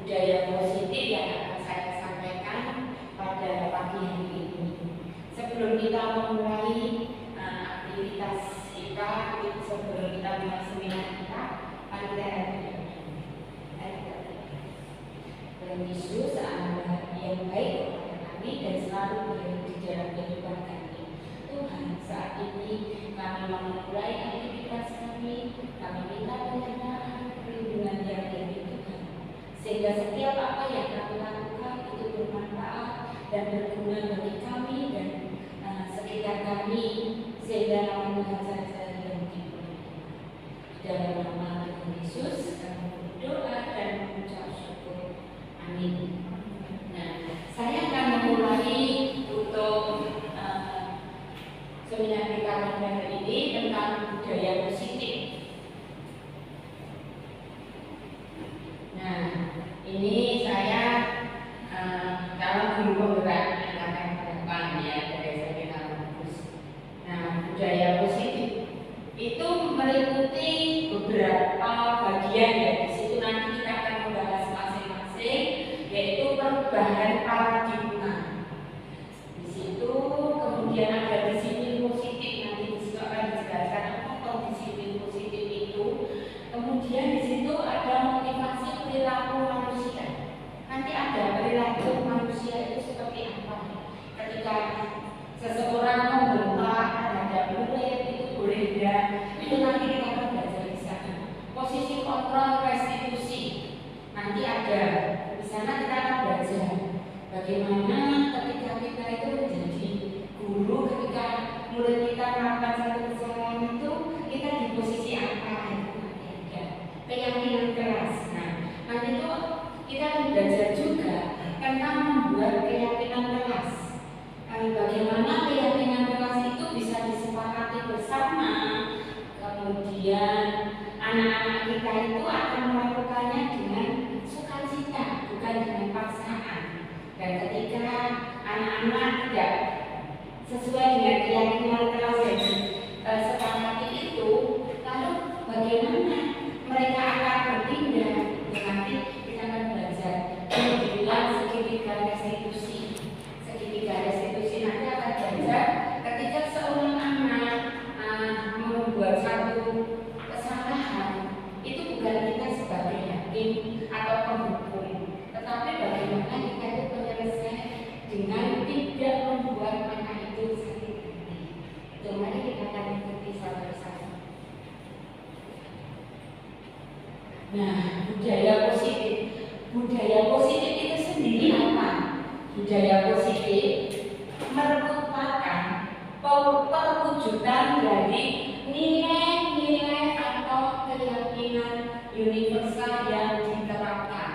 budaya positif yang akan saya sampaikan pada pagi hari ini. Sebelum kita memulai aktivitas kita, sebelum kita mulai seminar kita, mari kita Tuhan Yesus adalah yang baik kepada kami dan selalu berada di dalam kehidupan kami. Tuhan, saat ini kami memulai aktivitas kami minta penyertaan perlindungan yang dari Tuhan, sehingga setiap apa yang kami lakukan itu bermanfaat dan berguna bagi kami dan sekitar kami, sehingga nama Tuhan saja yang dipuji. Dalam nama Tuhan Yesus kami berdoa dan mengucap syukur. Amin. Nah, saya akan memulai untuk seminar kita pada hari ini tentang budaya positif. Nah, ini saya kalau guru penggerak yang akan depan ya dari seminar bagus. Nah, budaya positif itu meliputi beberapa bagian ya. Di situ nanti kita akan membahas masing-masing, yaitu perubahan paradigma. Di situ kemudian ada disiplin positif, nanti di situ akan dijelaskan apa disiplin positif itu. Kemudian di situ ada motivasi perilaku manusia. Nanti ada perilaku manusia itu seperti apa? Ketika seseorang membentak terhadap murid itu boleh tidak? Itu nanti kita akan belajar di sana. Posisi kontrol restitusi nanti ada di sana, kita akan belajar bagaimana ketika kita itu menjadi guru, ketika murid kita melakukan satu kesalahan itu kita di posisi apa? Keyakinan keras. Nah, nanti itu kita akan belajar juga tentang membuat keyakinan keras. Bagaimana keyakinan keras itu bisa disepakati bersama. Kemudian anak-anak kita itu akan melakukannya dengan sukacita, bukan dengan paksaan. Dan ketika anak-anak tidak sesuai dengan keyakinan keras yang disepakati itu, lalu bagaimana mereka akan bertindak? Nanti kita akan belajar kemudian segitiga restitusi. Segitiga restitusi nanti akan belajar ketika seorang anak membuat satu kesalahan, itu bukan kita sebagai hakim atau penghukum, tetapi bagaimana kita itu menyelesaikan dengan tidak membuat anak itu sakit hati. Itu mari kita akan ikuti sama-sama. Nah, budaya positif. Budaya positif itu sendiri apa? Budaya positif merupakan perwujudan dari nilai-nilai atau keyakinan universal yang diterapkan.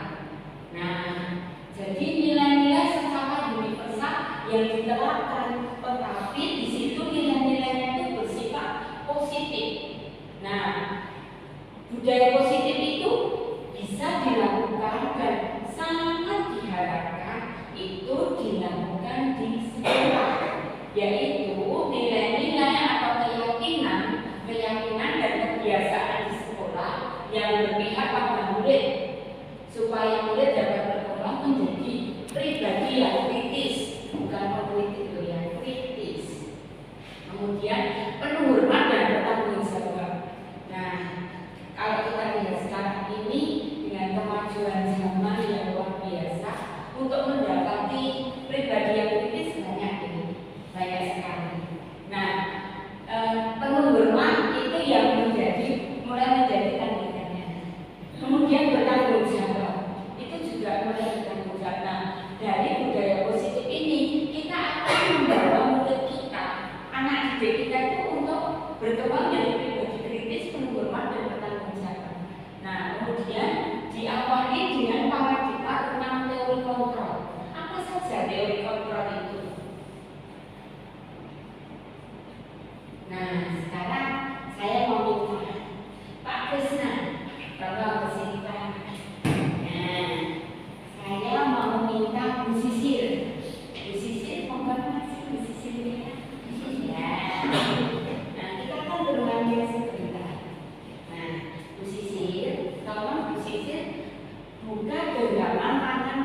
Nah, jadi nilai-nilai secara universal yang diterapkan, tetapi di situ nilai-nilainya itu bersifat positif. Nah, budaya positif itu bisa dilakukan dan sangat diharapkan itu dilakukan di sekolah, yaitu nilai-nilai atau keyakinan dan kebiasaan di sekolah yang berpihak pada murid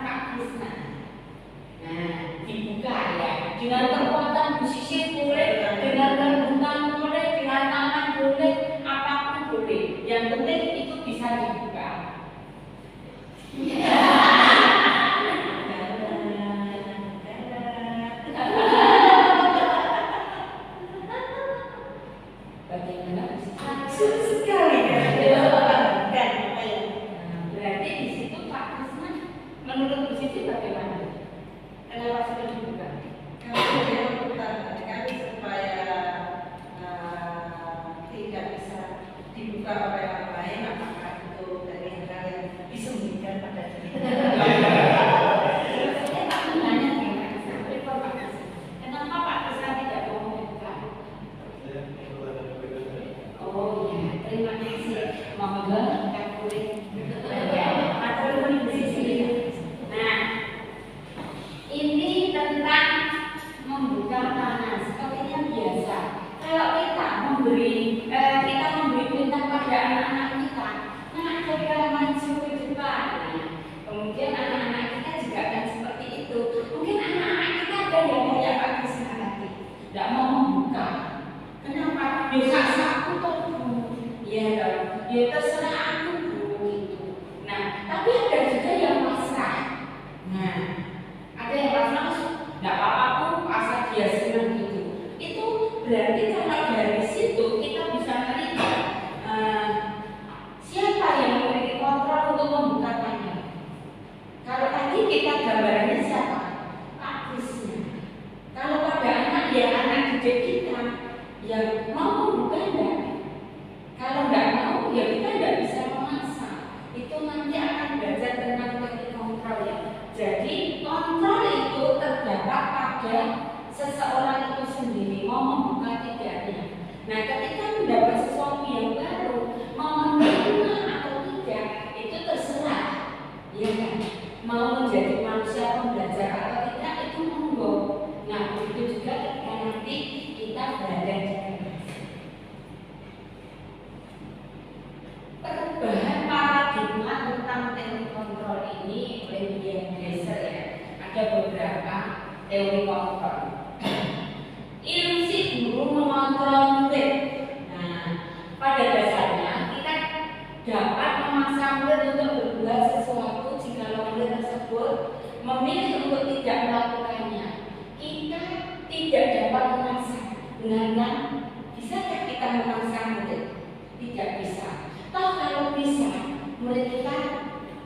Pak Krisna. Nah, dibuka ya. Dengan kekuatan musisi boleh, dengan kekuatan boleh, dengan tangan boleh, apapun boleh. Yang penting itu bisa dibuka. Bagaimana? Sekali kan? Berarti di situ Pak Krisna menurut Bu Siti bagaimana? Kenapa sudah dibuka? Kami yang pertama kami supaya tidak bisa dibuka oleh orang lain, apakah itu dari hal yang disembunyikan pada diri. Saya tak menanya kenapa Pak Krisna tidak mau membuka? Oh ya, terima kasih. Monggo Kak Kulit. Nah, ini tentang membuka tangan sepertinya biasa. Kalau kita memberi perintah pada anak-anak kita, nah coba maju ke depan. Nah, kemudian anak-anak kita juga akan seperti itu. Mungkin anak-anak kita ada yang kayak Pak Krisna tadi, tidak mau membuka. Kenapa? Bisa aku tuh, ya dong. Ya terserah aku gitu. Nah, tapi ada juga yang pasrah. Nah, ada yang pasrah, nggak apa-apa aku asal dia senang gitu. Itu berarti kalau dari situ kita bisa melihat siapa yang memiliki kontrol untuk membuka tangan. Kalau tadi kita gambarannya siapa? Pak Krisna. Kalau pada anak ya anak didik kita, ya mau membuka enggak? Kalau nggak mau, ya kita nggak bisa memaksa. Itu nanti akan belajar tentang teknik kontrol ya. Jadi kontrol itu terdapat pada seseorang itu sendiri mau membuka tidaknya. Nah, ketika mendapat sesuatu yang baru, mau menerima atau tidak, itu terserah, ya kan? Mau menjadi manusia pembelajar atau tidak itu monggo. Nah, begitu juga ketika nanti kita berada di kelas. Perubahan paradigma tentang teknik kontrol ini oleh William Glasser ya. Ada beberapa teori kontrol. Ilusi guru mengontrol murid. Nah, pada dasarnya kita dapat memaksa murid untuk berbuat sesuatu jika murid tersebut memilih untuk tidak melakukannya. Kita tidak dapat memaksa. Benar? Bisakah kita memaksa murid? Tidak bisa. Toh kalau bisa, murid kita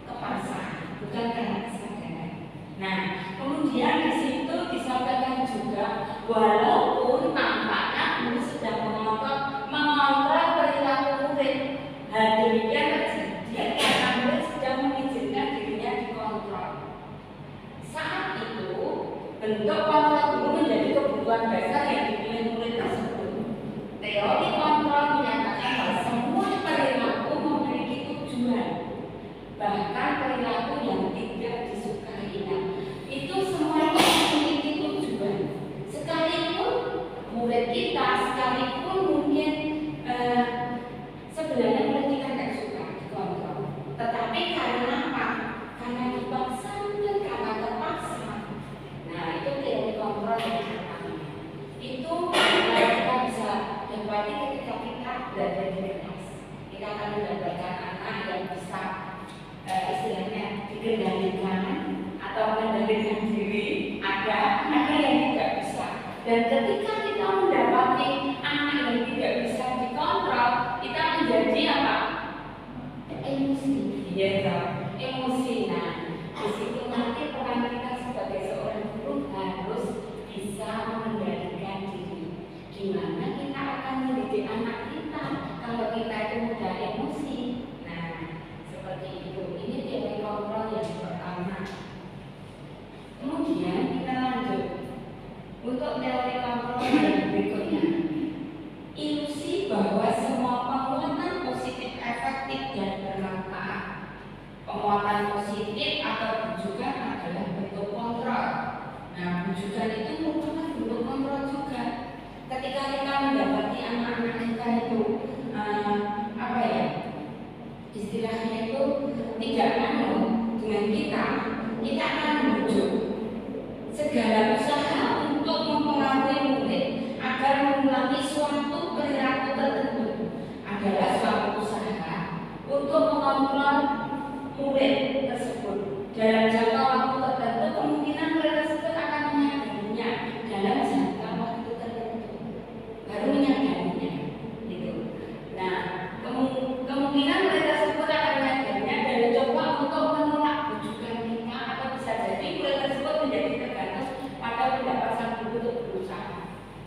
kepaksa, bukan karena kesadaran. Nah, kemudian di situ disampaikan juga, walaupun tampaknya guru sedang mengontrol perilaku murid, hal demikian terjadi karena murid sedang mengizinkan dirinya dikontrol. Saat itu, bentuk kontrol guru menjadi kebutuhan dasar yang dipilih murid tersebut. Teori kontrol menyatakan bahwa semua perilaku memiliki tujuan, bahkan perilaku yang tidak disukai. Nah, itu semuanya memiliki tujuan. Sekalipun murid kita, sekalipun mungkin sebenarnya murid kita tidak suka dikontrol, tetapi karena apa? Karena dipaksa dan karena terpaksa. Nah, itu teori kontrol yang pertama. Itu kita bisa dapati ketika kita berada di kelas. Kita akan mendapatkan anak yang bisa istilahnya dikendalikan atau mengendalikan diri. Ada yang tidak bisa. Dan ketika kita mendapati anak yang tidak bisa dikontrol, kita menjadi apa? Emosi. Ya, emosi. Nah, di situ nanti peran kita sebagai seorang guru harus bisa mengendalikan diri. Gimana kita akan mendidik anak kita kalau kita itu mudah emosi? Nah, seperti itu. Ini teori kontrol yang pertama. Kemudian kita lanjut untuk teori kontrol yang berikutnya. Ilusi bahwa semua penguatan positif efektif dan bermanfaat.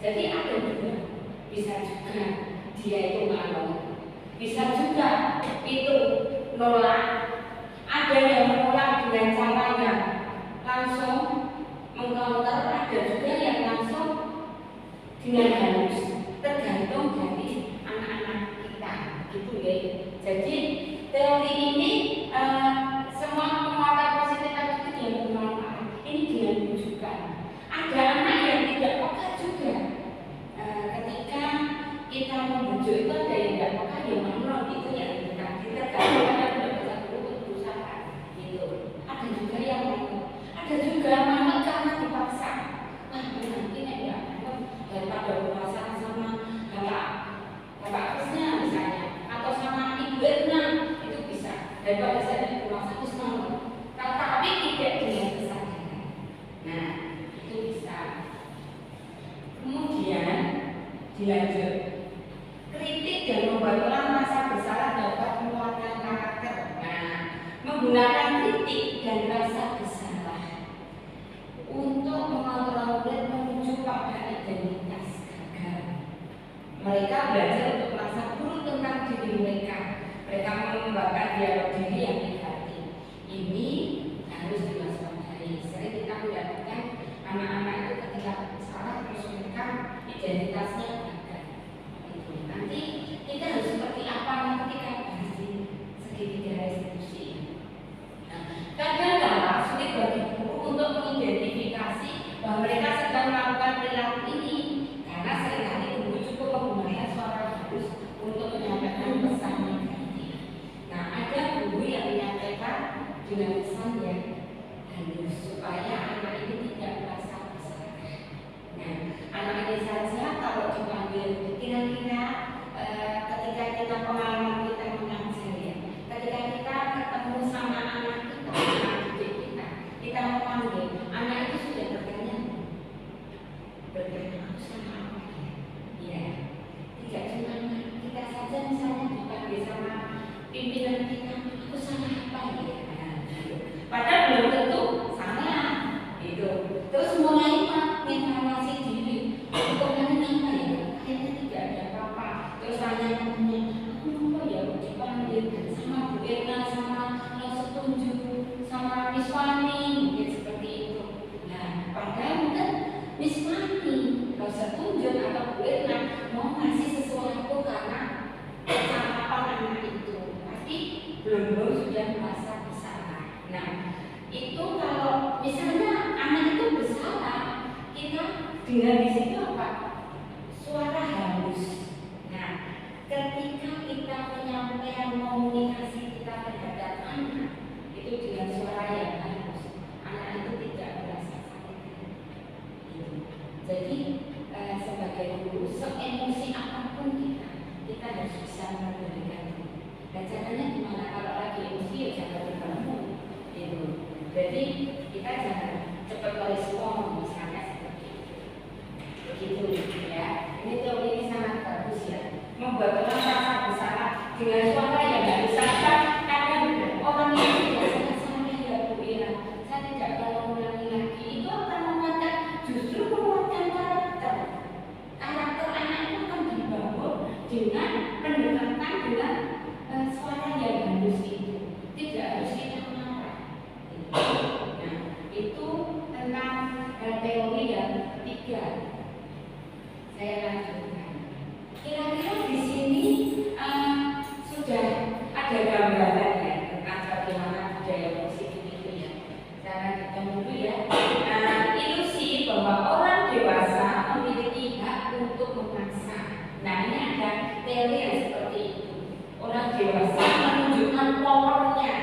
Jadi ada juga, bisa juga dia itu malu, bisa juga itu nolak. Ada yang menolak dengan caranya langsung mengcounter, ada juga yang langsung dengan halus, tergantung dari anak-anak kita, gitu ya. Jadi teori ini semua penguatan positif itu yang bermanfaat. Ini dengan rujukan. Ada anak yang tidak peka juga. Ketika kita membujuk itu ada yang tidak peka, yang menolak itu yang kita tergantung pada berusaha gitu. Ada juga yang mau, ada juga mau karena dipaksa. Nah, nanti ya daripada berpasangan sama bapak Krisna misalnya, atau sama ibu Erna, itu bisa. Daripada saya di rumah sakit semua, tapi tidak dengan kesadaran. Nah, itu bisa. Kemudian dilanjut, kritik dan membuat orang merasa bersalah dapat menguatkan karakter. Nah, menggunakan kritik dan rasa bersalah untuk mengontrol dan menuju pada identitas gagal. Mereka belajar untuk merasa buruk tentang diri mereka. Mereka mengembangkan dialog diri yang negatif. Ini harus diwaspadai. Sering kita mendapatkan anak-anak itu ketika salah terus mereka identitasnya gagal. Itu nanti kita harus seperti apa ketika bahas di segitiga restitusi. Nah, kadang-kadang sulit bagi guru untuk mengidentifikasi bahwa mereka sedang melakukan perilaku ini karena seringkali guru cukup menggunakan suara halus untuk menyampaikan pesan negatif. Nah, ada guru yang menyampaikan dengan pesan yang halus supaya anak ini tidak merasa bersalah. Nah, anak ini saja kalau dipanggil kira-kira ketika kita pengalaman kita mengajar ya, ketika kita ketemu sama anak kita, anak didik kita memanggil anak itu sudah bertanya aku sama apa ya? Tidak cuma kita saja misalnya dipanggil sama pimpinan kita, aku sama apa ya? Padahal belum tentu sama itu. Terus mulai mengevaluasi diri, kemarin apa ya? Kayaknya tidak ada apa-apa. Terus tanya temannya, aku apa ya? Dipanggil sama Bu Erna, sama Setunjuk, sama Miss Wani, mungkin seperti itu. Nah, padahal mungkin Miss Wani, Setunjuk atau Bu Erna mau ngasih sesuatu karena harapan anak itu, pasti belum sudah merasa bersalah. Nah, itu kalau misalnya anak itu bersalah, kita dengar di situ apa? Suara halus. Nah, ketika kita menyampaikan komunikasi kita terhadap anak itu dengan suara yang halus, anak itu tidak merasa sakit. Jadi sebagai guru, se-emosi apapun kita harus bisa mengendalikan. Dan caranya gimana? Kalau lagi emosi ya jangan dibangun. Gitu. Jadi kita jangan cepat merespon misalnya seperti itu. Begitu ya. Ini teori ini sangat bagus ya. Membuat orang merasa bersalah dengan suara yang nggak bisa. Kadang orang yang tidak salah ya Bu Ira, saya tidak akan mengulangi lagi. Itu akan menguatkan, justru menguatkan karakter. Karakter anak itu akan dibangun dengan pendekatan dengan suara yang halus itu. Tidak harus kita marah. Nah, itu tentang teori yang ketiga. Saya lanjutkan. Kira-kira di sini sudah ada gambaran ya tentang bagaimana budaya positif itu ya. Saya lanjutkan dulu ya. Ilusi bahwa orang dewasa memiliki hak untuk memaksa. Nah, ini ada teori yang seperti itu. Orang dewasa menunjukkan powernya.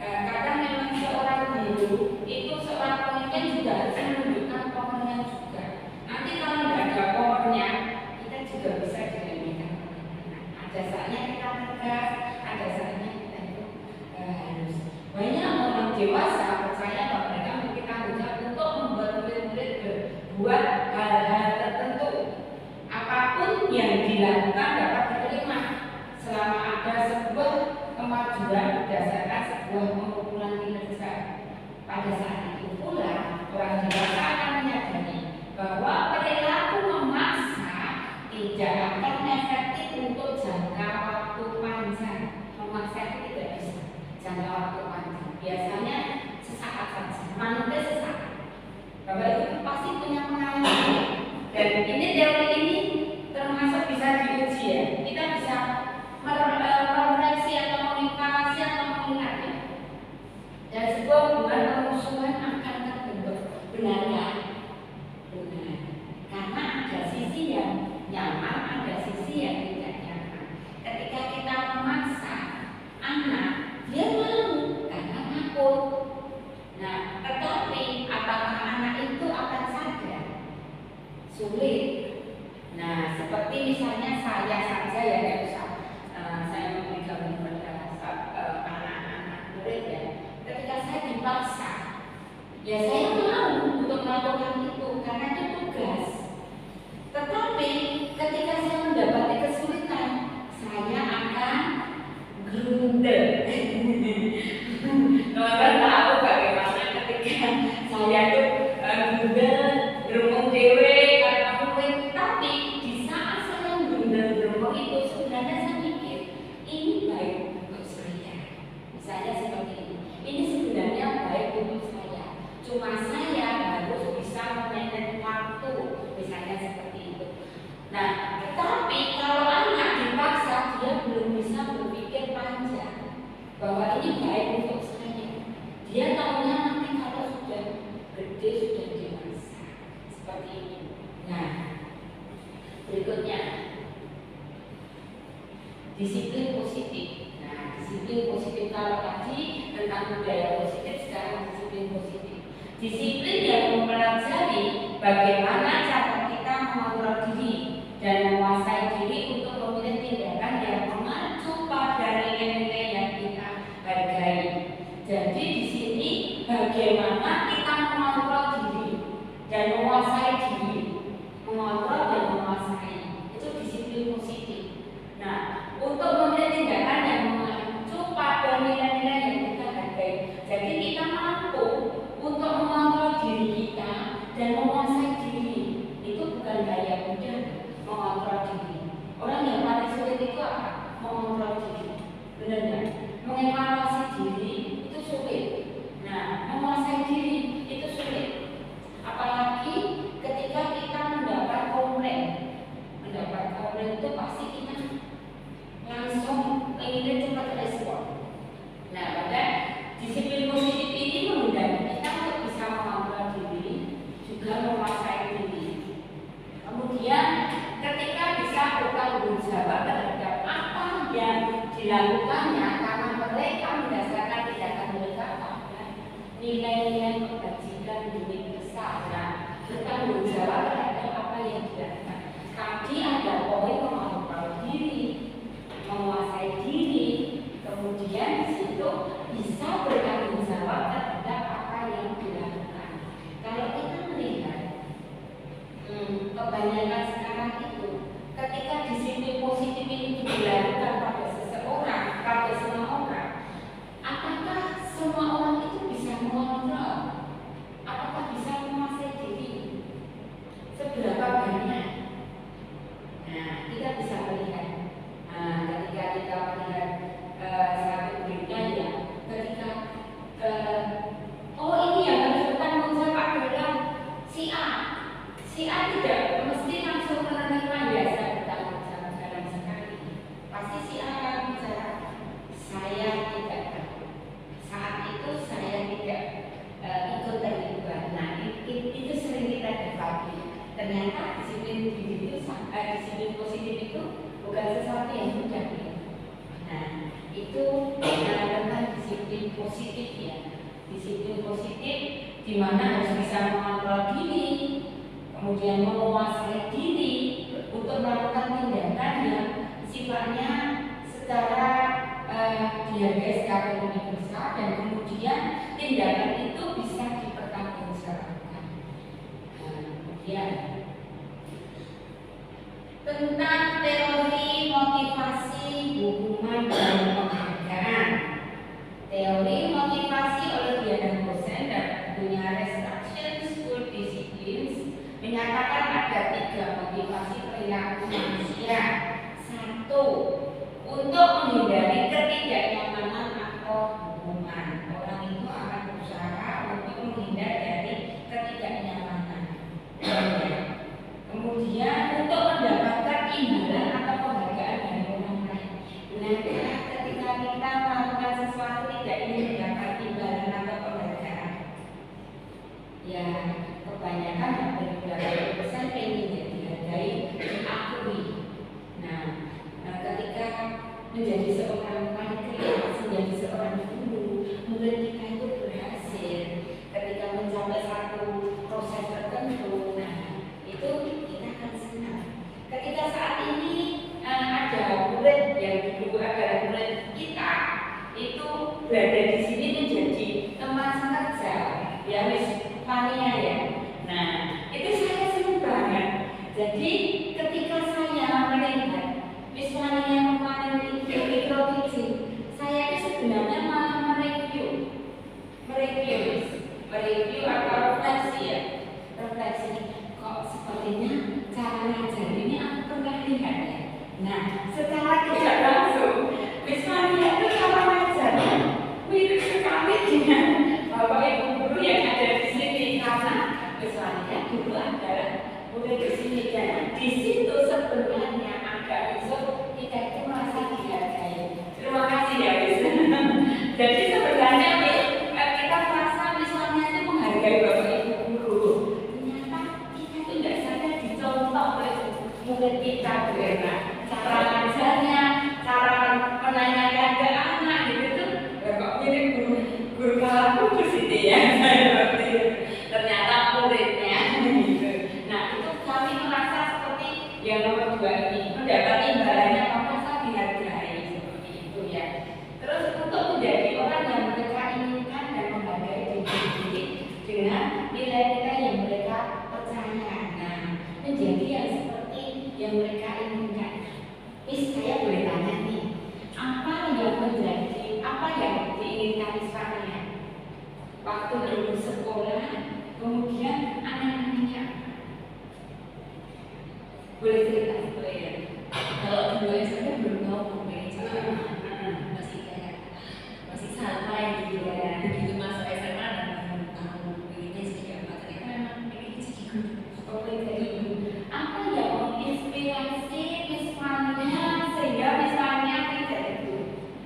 Kadang memang seorang guru itu seorang pemimpin juga harus menunjukkan powernya juga. Nanti kalau tidak ada powernya, kita juga bisa dinamikan. Ada saatnya kita tegas, ada saatnya kita itu halus. Banyak orang dewasa percaya bahwa mereka memiliki tanggung jawab untuk membuat murid-murid berbuat hal-hal tertentu. Apapun yang dilakukan dapat diterima selama ada sebuah kemajuan berdasarkan sebuah pengumpulan kinerja. Pada saat itu pula orang dewasa akan menyadari bahwa perilaku sebuah hubungan permusuhan akan terbentuk. Benarkah? Benar. Karena ada sisi yang nyaman, ada sisi yang tidak nyaman. Ketika kita memaksa anak, dia mau karena takut. Nah, tetapi apakah anak itu akan sadar? Sulit. Nah, seperti misalnya saya saja ya, nggak usah saya memberikan pada anak-anak murid ya. Ketika saya dipaksa, ya saya mau untuk melakukan itu karena itu tugas. Tetapi ketika saya mendapati kesulitan, saya akan grundel. Teman-teman tahu bagaimana ketika saya tuh grundel, berumur dewe, tapi di saat saya grundel itu sebenarnya saya mikir ini baik untuk saya. Misalnya seperti ini. Ini sebenarnya baik untuk saya. Cuma saya harus bisa memanage waktu, misalnya seperti itu. Nah, tetapi kalau anak dipaksa, dia belum bisa berpikir panjang bahwa ini baik untuk saya. Dia tahunya nanti kalau sudah gede, sudah dewasa, seperti ini. Nah, berikutnya disiplin positif. Nah, disiplin positif kalau tadi tentang budaya positif, sekarang disiplin positif. Disiplin yang mempelajari bagaimana cara kita mengontrol diri dan menguasai diri untuk memilih tindakan yang mengacu pada nilai-nilai yang kita hargai. Jadi di sini bagaimana kita mengontrol diri dan menguasai diri, mengontrol dan menguasai itu disiplin positif. Nah, untuk memilih tindakan yang mengacu pada nilai-nilai yang kita hargai. Jadi kita mampu untuk mengontrol diri kita dan menguasai diri. Itu bukan gaya mudah mengontrol diri. Orang yang paling sulit itu apa? Mengontrol diri. Benar nggak? Mengevaluasi diri itu sulit. Nah, menguasai diri itu sulit. Apalagi ketika kita mendapat komplain itu pasti kita langsung ingin cepat respon. Nah, pada disiplin positif ini mengundang kita untuk bisa mengontrol diri, juga menguasai diri. Kemudian ketika bisa bertanggung jawab terhadap apa yang dilakukannya, karena mereka mendasarkan tindakan mereka pada nilai-nilai kebajikan diri besar. Nah, bertanggung jawab terhadap apa yang dilakukan. Tadi ada poin mengontrol diri, menguasai diri, kemudian di situ bisa bertanggung jawab terhadap apa yang dilakukan. Kalau kita melihat kebanyakan sekarang itu, ketika disiplin positif ini dilakukan pada seseorang, pada semua orang, apakah semua orang itu bisa mengontrol? Apakah bisa menguasai diri? Seberapa banyak? Nah, kita bisa melihat. Ketika kita melihat satu berita ya, ketika oh ini yang harus bertanggung jawab adalah si A tidak mesti langsung menerima ya saya bertanggung jawab dalam sekali. Pasti si A akan bicara saya tidak tahu. Saat itu saya tidak ikut terlibat. Nah, itu sering kita dapati. Ternyata disiplin diri itu disiplin positif itu bukan sesuatu yang mudah ya. Nah, itu tentang disiplin positif ya. Disiplin positif di mana harus bisa mengontrol diri, kemudian menguasai diri untuk melakukan tindakan yang sifatnya secara dihargai secara lebih besar, dan kemudian tindakan itu bisa dipertanggungjawabkan. Kemudian tentang teori motivasi hubungan dan penghargaan. Teori motivasi oleh Diana Gosen dan bukunya Restruction School Disciplines menyatakan ada 3 motivasi perilaku manusia. 1. Untuk menghindari ketidaknyamanan atau hubungan. Orang itu akan berusaha untuk menghindar dari ketidaknyamanan. Kemudian untuk mendapatkan imbalan atau penghargaan dari orang lain. Nah, ketika kita melakukan sesuatu tidak ingin mendapat imbalan atau penghargaan menjadi seorang panitia, menjadi seorang guru, murid kita itu berhasil ketika mencapai satu proses tertentu. Nah, itu kita akan senang. Ketika saat ini ada murid yang dulu adalah murid kita, itu berada di sini menjadi teman sekerja, ya Miss Fania ya. Nah, itu saya senang banget. Jadi ketika saya melihat Miss Fania kemarin di mikroteaching, saya itu sebenarnya malah mereview atau refleksi ya, refleksi. Kok sepertinya cara ngajar ini aku pernah lihat ya. Nah, secara tidak langsung, Miss Fania itu cara ngajarnya mirip sekali dengan Bapak Ibu guru yang ada di sini, karena Miss Fania dulu adalah murid di sini, dan di situ sebenarnya agak besar kita itu merasa dihargai. Terima kasih ya Miss. Jadi sebenarnya kita merasa Miss Fania itu menghargai Bapak Ibu guru. Ternyata kita itu tidak sadar dicontoh oleh murid kita, karena cara ngajarnya, cara menanyakan ke anak gitu tuh kok mirip guru kalaku di sini ya. Ternyata muridnya gitu. Nah, itu kami merasa seperti yang nomor 2 ini mendapat imbalannya, merasa dihargai seperti itu ya. Terus untuk menjadi orang yang mereka inginkan dan menghargai diri sendiri dengan nilai-nilai yang mereka percaya. Nah, menjadi yang seperti yang mereka inginkan. Miss, saya boleh tanya nih, apa yang diinginkan Miss Fania waktu dulu sekolah, kemudian anak-anaknya boleh cerita boleh ya? Kalau dulu saya belum tahu masih kayak masih santai gitu ya. Begitu masuk SMA dan tahu pengennya jadi apa, ternyata memang pengen jadi guru. Oke, jadi apa yang menginspirasi Miss Fania sehingga Miss Fania tidak itu?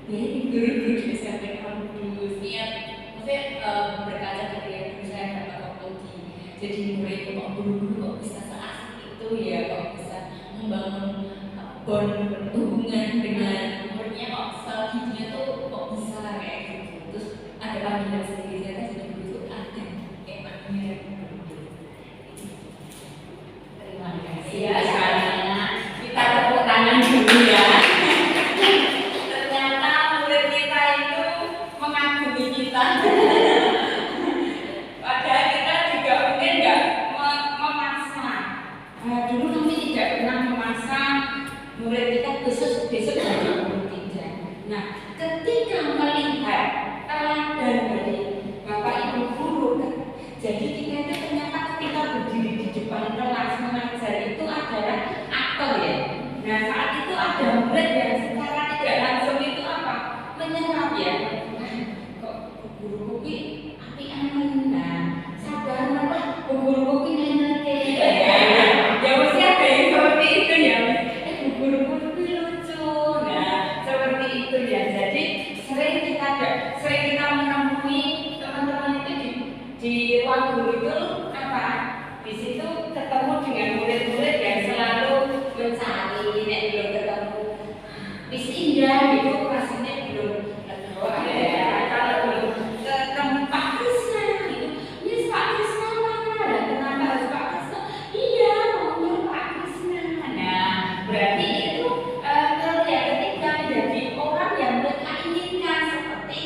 Jadi guru-guru di SMP kalau dulu niat, maksudnya berkaca dari yang dulu saya dapat waktu jadi murid, kok guru-guru kok bisa seasik itu ya, kok bisa membangun bond hubungan dengan muridnya, kok segiginya tuh kok bisa kayak gitu. Terus ada panggilan sendiri, saya jadi guru itu ada kayak panggilan guru. Terima kasih ya Miss Fania. Kita tepuk tangan dulu ya. Ternyata murid kita itu mengagumi kita. Padahal kita juga mungkin nggak memaksa. Dulu kami tidak pernah memaksa murid kita besok belajar murid tidak. Nah, ketika melihat teladan dari Bapak Ibu guru, jadi kita itu ternyata ketika berdiri di depan kelas mengajar itu adalah aktor ya. Nah, saat itu ada murid yang secara tidak langsung itu apa? Menyerap ya. Nah, kok guru kopi api aman. Nah, sabar malah guru kopi nanya ya mesti ada yang seperti itu ya. Guru kopi lucu. Nah, seperti itu ya. Jadi sering kita menemui teman-teman itu di ruang guru itu apa? Di situ ketemu dengan murid-murid yang selalu mencari, belum ketemu Miss Indah gitu, rasanya belum ada. Kalau belum ketemu Pak Krisna gitu, Miss Pak Krisna mana? Dan kenapa harus Pak Krisna? Iya, maunya Pak Krisna. Nah, berarti itu terlihat ketika menjadi orang yang mereka inginkan, seperti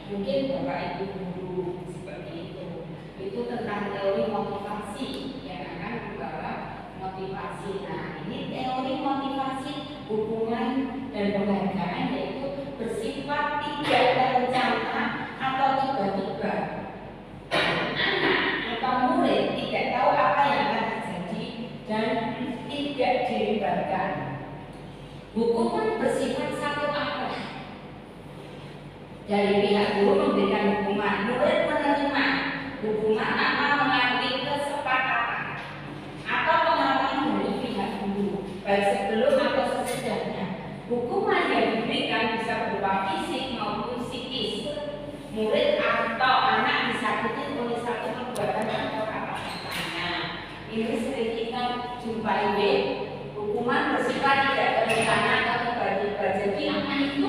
mungkin Bapak Ibu guru seperti itu. Itu tentang teori motivasi yang akan membawa motivasi. Nah, ini teori motivasi hubungan dan penghargaan, yaitu bersifat tidak terencana atau tiba-tiba. Anak atau murid tidak tahu apa yang akan terjadi dan tidak dilibatkan. Hukuman bersifat satu arah. Dari pihak guru memberikan hukuman, murid menerima hukuman tanpa mengalami kesepakatan atau pengalaman dari pihak guru, baik sebelum atau sesudahnya. Hukuman yang diberikan bisa berupa fisik maupun psikis. Murid atau anak disakiti oleh satu perbuatan atau kata-katanya. Ini sering kita jumpai. Hukuman bersifat tidak terencana atau tiba-tiba. Jadi anak itu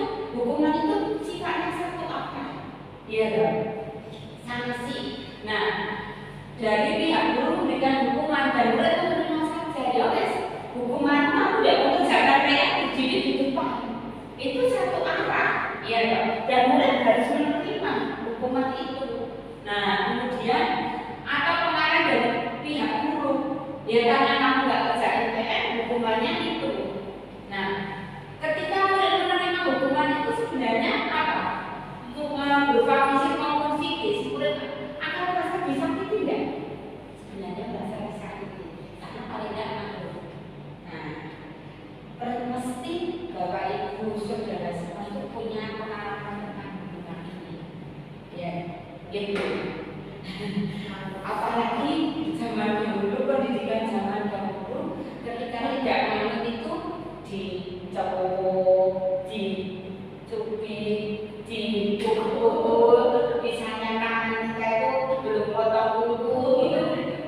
Nah, dari pihak guru memberikan hukuman dan murid menerima saja. Ya wes, hukuman kamu tidak mengerjakan PR jadi di depan. Itu satu arah, ya dok. Dan murid harus menerima hukuman itu. Nah, kemudian apa pengarah dari pihak guru? Ya karena kamu nggak kerjain PR, hukumannya itu. Nah, ketika murid menerima hukuman itu sebenarnya apa? Berupa fisik maupun psikis, murid akan merasa disakiti tidak? Sebenarnya merasa disakiti, karena paling tidak malu. Nah, mesti Bapak Ibu saudara semua itu punya pengalaman tentang hukuman ini, ya, gitu. Apalagi zaman dahulu, pendidikan zaman dahulu, ketika tidak manut itu dicopot, dicubit, dipukul, misalnya tangan kita itu belum potong kuku itu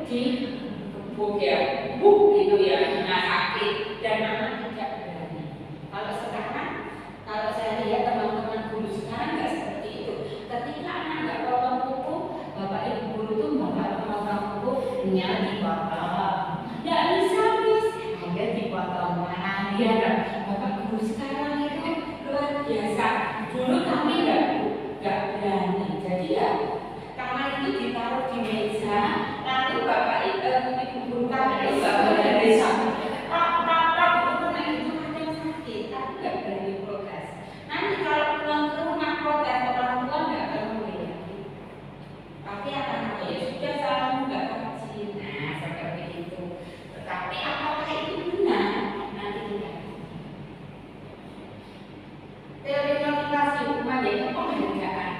dibuk ya, gitu ya, nah sakit dan anak tidak berani. Kalau sekarang, kalau saya lihat teman-teman guru sekarang nggak seperti itu. Ketika anak nggak potong kuku, bapak ibu guru itu bapak potong kuku, nyala dipotong, nggak bisa terus, akhirnya dipotong. Nah, ya bapak guru sekarang itu luar biasa. Dulu kami nggak berani, jadi ya tangan itu ditaruh di meja, lalu bapak ibu guru kami itu bapak dari sana, tak itu kena itu kadang sakit, tapi nggak berani protes. Nanti kalau pulang ke rumah protes orang tua nggak akan mengerti, tapi akan ya sudah salah nggak kecil, nah seperti itu. Tetapi apakah itu benar? Nanti kita teori motivasi hukuman yaitu penghargaan.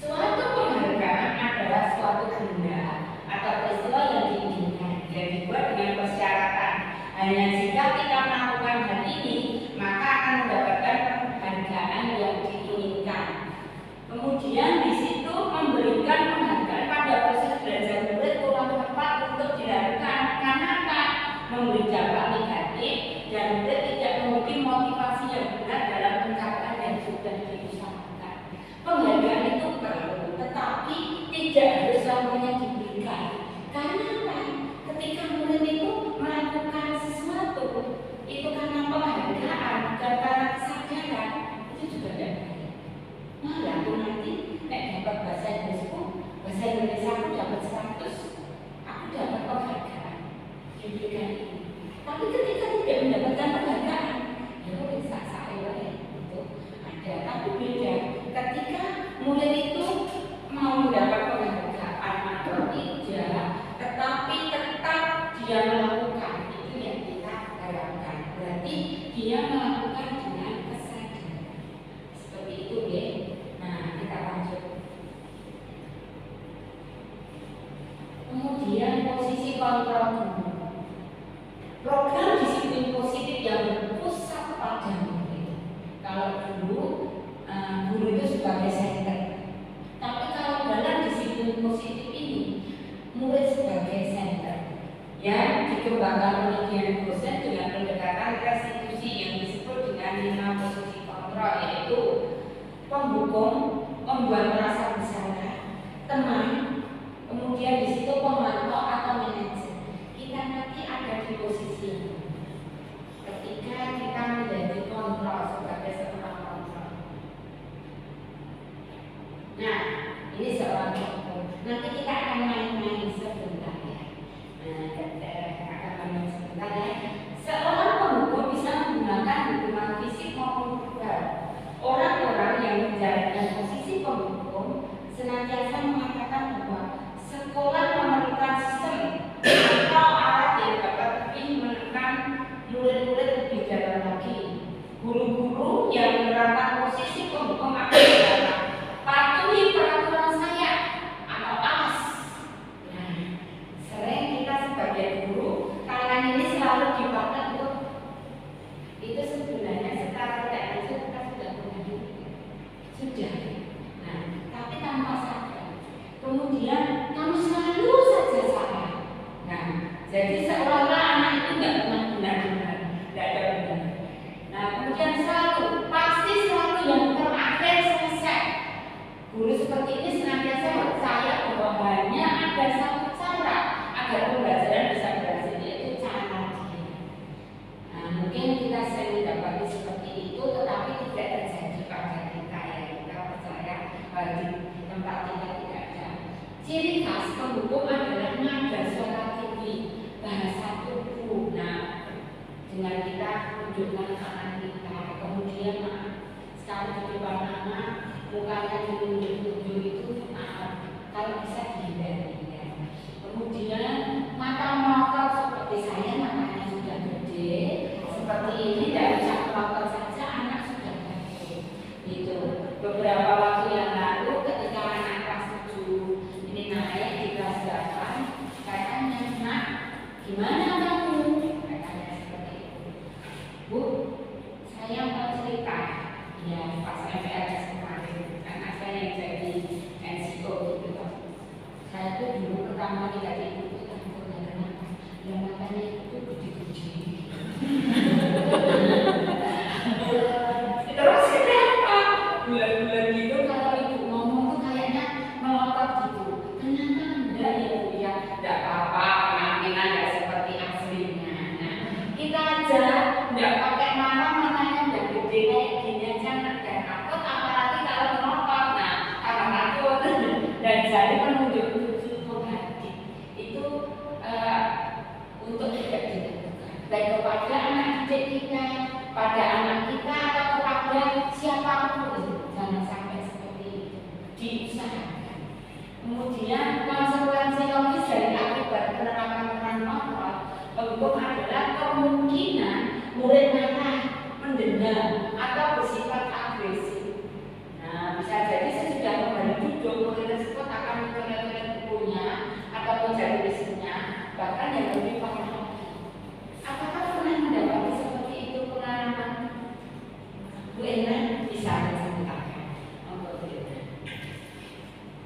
Suatu penghargaan adalah suatu benda atau peristiwa yang diinginkan yang dibuat dengan persyaratan. Hanya jika kita melakukan hal ini, maka akan mendapatkan penghargaan yang diinginkan. Kemudian di situ memberikan penghargaan pada proses belajar murid kurang tepat untuk dilakukan. Karena apa? Memberi dampak negatif dan murid tidak memiliki motivasi yang benar dalam pencapaian yang sudah diusahakan. Penghargaan itu perlu, tetapi tidak harus selamanya diberikan. Karena apa? Ketika murid itu melakukan sesuatu, itu karena penghargaan dan karena kesadaran, itu juga tidak baik. Malah aku nanti dapat bahasa Inggrisku, bahasa Indonesia aku dapat 100, aku dapat penghargaan diberikan ini. Tapi ketika tidak mendapatkan penghargaan, ya bisa saya itu ada. Tapi beda. Ketika murid itu mau mendapat penghargaan atau tidak, tetapi tetap dia melakukan, itu yang kita harapkan. Berarti dia melakukan dengan kesadaran. Seperti itu ya. Nah, kita lanjut. Kemudian posisi kontrol guru. Program disiplin positif yang berpusat pada murid. Kalau dulu guru itu sebagai center, tapi kalau dalam disiplin positif ini murid sebagai center, yang dikembangkan oleh Dian dosen dengan pendekatan restitusi yang disebut dengan 5 posisi kontrol, yaitu pendukung, membuat merasa bersalah, teman, kemudian di situ pemantau atau manajer. Kita nanti ada di posisi ini. Ketika kita menjadi kontrol sebagai seorang kontrol. Nah, ini seorang kontrol. Nanti kita akan main-main sebentar ya. Nah, kita akan main sebentar ya. Seorang penghukum bisa menggunakan hukuman fisik maupun verbal. Orang-orang yang menjalankan posisi penghukum senantiasa mengatakan bahwa sekolah memerlukan sistem atau alat yang dapat lebih menekan murid-murid lebih dalam lagi. Guru-guru yang menerapkan posisi penghukum akan berkata, patuhi peraturan saya atau awas. Nah, sering kita sebagai guru tangan ini selalu dipakai untuk itu sebenarnya secara tidak langsung kita sudah punya sudah. Nah, tapi tanpa sadar. Kemudian kamu selalu saja salah. Nah, jadi seolah-olah anak itu nggak pernah benar-benar, nggak ada benar. Nah, kemudian selalu, pasti selalu yang terakhir selesai. Guru seperti ini senantiasa Ciri khas penghukum adalah nada suara tinggi, bahasa tubuh. Nah, dengan kita tunjukkan tangan kita, kemudian sekali di depan anak, mukanya ditunjuk-tunjuk itu kalau bisa dihindari. Ya. Kemudian mata melotot seperti saya, matanya sudah gede, seperti ini tidak bisa melotot saja, anak sudah gede. Itu beberapa waktu yang lalu ketika anak kelas 7 ini naik di kelas 8, saya tanya, "Nak, gimana kamu?" Katanya seperti itu. "Bu, saya mau cerita." Ya, pas MPLS kemarin, anak saya yang jadi NCO gitu. Saya tuh dulu pertama kali dari ibu takutnya kenapa? Yang matanya itu gede-gede. Terus kenapa? Bulan-bulan gitu kalau ibu ngomong tuh kayaknya melotot gitu. Kenapa enggak ya Bu ya? Enggak apa-apa, penampilan enggak seperti aslinya. Nah, kita aja enggak pakai matanya udah gede kayak gini aja dan takut, apalagi kalau melotot. Nah, karena takut dan jadi menunjuk itu untuk tidak dilakukan baik kepada anak didik kita, pada anak kita atau kepada siapapun. Jangan sampai seperti itu, diusahakan. Kemudian konsekuensi logis dari akibat penerapan peran kontrol penghukum adalah kemungkinan murid marah, mendendam atau bersifat agresif. Nah, bisa jadi sesudah kembali duduk murid tersebut akan mencoret-coret bukunya atau mencari mesinnya, bahkan yang lebih parah. Apakah pernah mendapati seperti itu pengalaman? Bu Ena bisa menceritakan.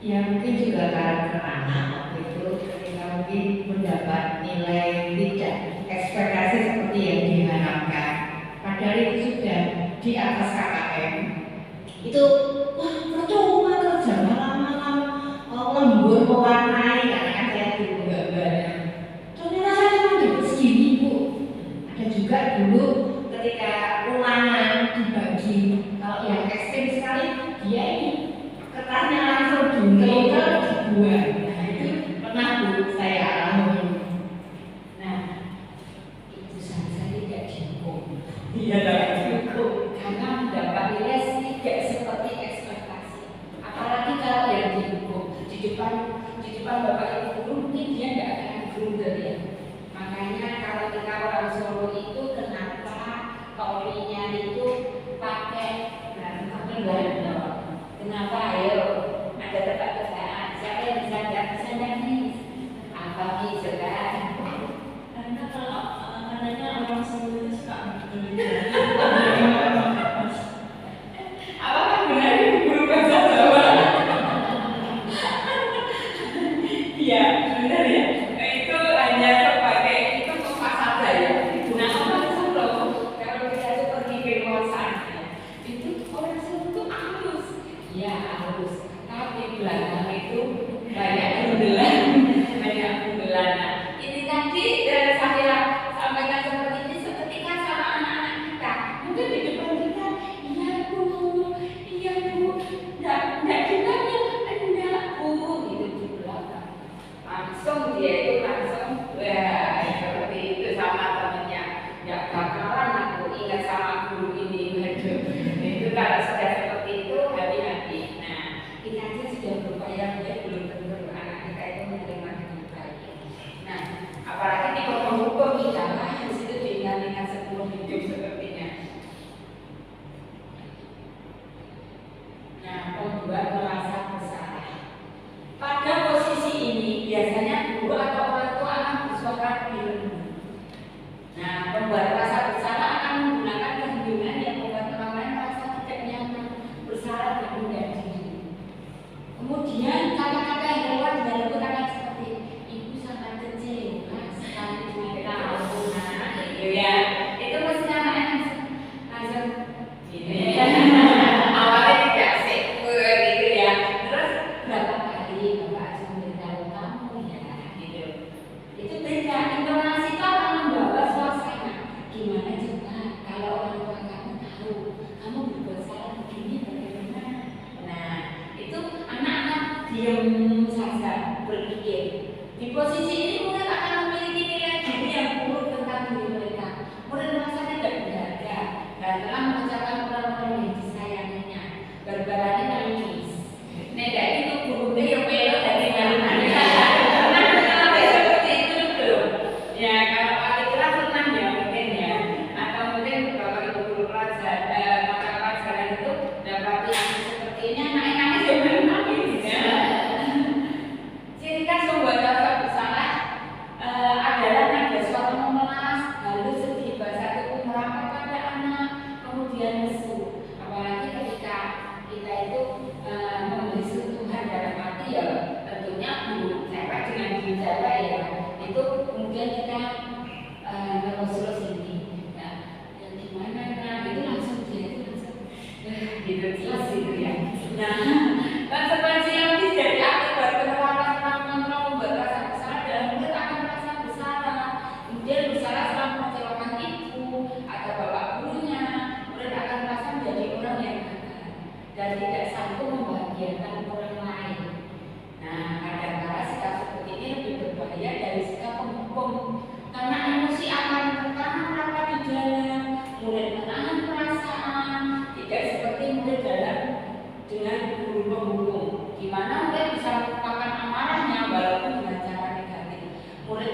Ya mungkin juga karakter anak waktu itu ketika mungkin mendapat nilai tidak ekspektasi seperti yang diharapkan, padahal itu sudah di atas KKM. Itu wah percuma kerja malam-malam lembur mewarnai, karena kan saya dulu gambarnya. Ternyata saya cuma dapat segini Bu. Ada juga dulu ketika ulangan dibagi, kalau yang ekstrim sekali dia ini kertasnya langsung diuntel dibuang. Nah itu pernah Bu saya alami. Nah, itu saja tidak dihukum. Iya tidak Dihukum karena mendapat nilai tidak seperti ekspektasi. Apalagi kalau yang dihukum di depan bapak ibu guru, mungkin dia tidak akan blunder ya. Makanya kalau kita orang Solo itu kenapa topinya itu pakai kenapa? Ayo ada tebak-tebakan. Siapa yang bisa nggak nih? Apa nih sekarang? Karena kalau katanya orang Solo itu suka Apakah benar ibu guru bahasa Jawa? Iya, benar ya. Itu hanya sebagai itu tempat saja ya. Digunakan orang Solo. Kalau kita itu pergi ke luar sana, itu orang Solo itu halus. Ya halus. Tapi belakang itu banyak bundelan, banyak bundelan. Nah, ini tadi saya sampaikan seperti ini seketika sama anak-anak kita. Mungkin di depan kita, iya Bu, enggak gimana, enggak Bu, gitu di belakang. Langsung dia itu langsung, wah seperti itu sama temennya. Enggak bakalan aku ingat sama guru ini. Itu kalau sudah seperti itu hati-hati. Nah, kita aja sudah berupaya belum tentu anak kita itu menerima dengan baik. Nah, apalagi di hukum kita harus itu diingat-ingat sebelum hidup sepertinya. Nah, pembuat merasa bersalah. Pada posisi ini biasanya guru atau orang tua akan bersuara lebih lembut. Nah, pembuat merasa bersalah akan menggunakan kehidupan yang membuat orang lain merasa tidak nyaman, bersalah dan rendah diri. Kemudian kata-kata yang keluar dari lembut akan seperti ibu sangat kecewa sekali dengan kamu. Nah, itu ya, itu mesti anaknya langsung gini. Awalnya tidak asik, gitu ya. Terus berapa kali bapak sambil tahu kamu ya, gitu. Itu beda. Intonasi itu akan membawa suasana. Gimana coba kalau orang tua kamu tahu kamu berbuat salah begini bagaimana? Nah, itu anak-anak dia diam saja berpikir. Di posisi ini murid akan memiliki nilai diri yang buruk tentang diri mereka. Murid merasa tidak berharga dan telah mengucapkan orang-orang yang disayanginya. Berbarani nangis. Neda itu gurunya yang belok dari mana? Seperti itu belum? Ya kalau adik kelas pernah ya mungkin ya, atau mungkin bapak ibu guru pelajaran mata pelajaran itu dapati anak seperti ini nangis jangan nangis. Ciri khas membuat rasa bersalah adalah ada suatu memelas, lalu sedih, bahasa tubuh merapat pada anak, kemudian lesu. Apalagi ketika kita itu memberi sentuhan dalam hati ya, tentunya guru cewek dengan guru cewek ya, itu kemudian kita terus ini, ya, yang gimana? Nah itu langsung dia itu langsung gitu jelas gitu ya. Nah konsekuensi yang dari akibat penerapan kontrol membuat rasa bersalah dan murid akan merasa bersalah, kemudian bersalah setelah mengecewakan ibu atau bapak gurunya, murid akan merasa menjadi orang yang gagal dan tidak sanggup membahagiakan orang lain. Nah kadang-kadang sikap seperti ini lebih berbahaya dari sikap penghukum karena emosi akan tertanam rapat di dalam, murid menahan perasaan, tidak seperti murid dalam dengan guru penghukum, di mana murid bisa melupakan amarahnya walaupun dengan cara negatif. Murid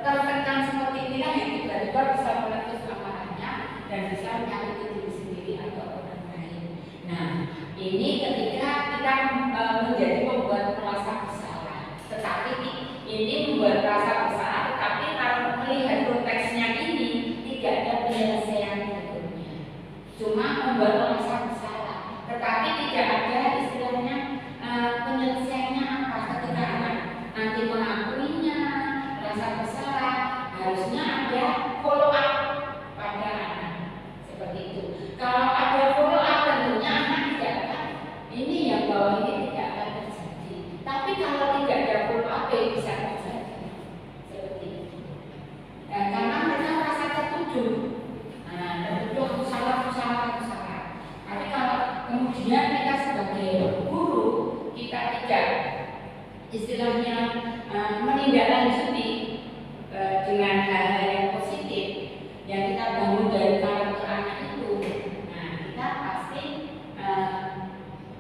tertekan seperti inilah yang tiba-tiba bisa meletus amarahnya dan bisa menyakiti diri sendiri atau orang lain. Nah, ini ketika kita menjadi pembuat merasa bersalah. Tetapi ini membuat rasa bersalah, tetapi kalau melihat konteksnya ini tidak ada penyelesaian berikutnya. Cuma membuat merasa bersalah, tetapi tidak ada istilahnya penyelesaiannya apa ketika anak nanti mengakuinya rasa bersalah, harusnya ada follow up pada anak seperti itu. Kalau ada follow up tentunya anak tidak akan ini yang bawah ini tidak akan terjadi. Tapi kalau tidak ada follow up bisa terjadi seperti itu. Karena mereka merasa tertuduh. Tertuduh aku salah. Tapi kalau kemudian kita sebagai guru kita tidak istilahnya menindaklanjuti dengan hal-hal yang positif yang kita bangun dari karakter anak itu, nah kita pasti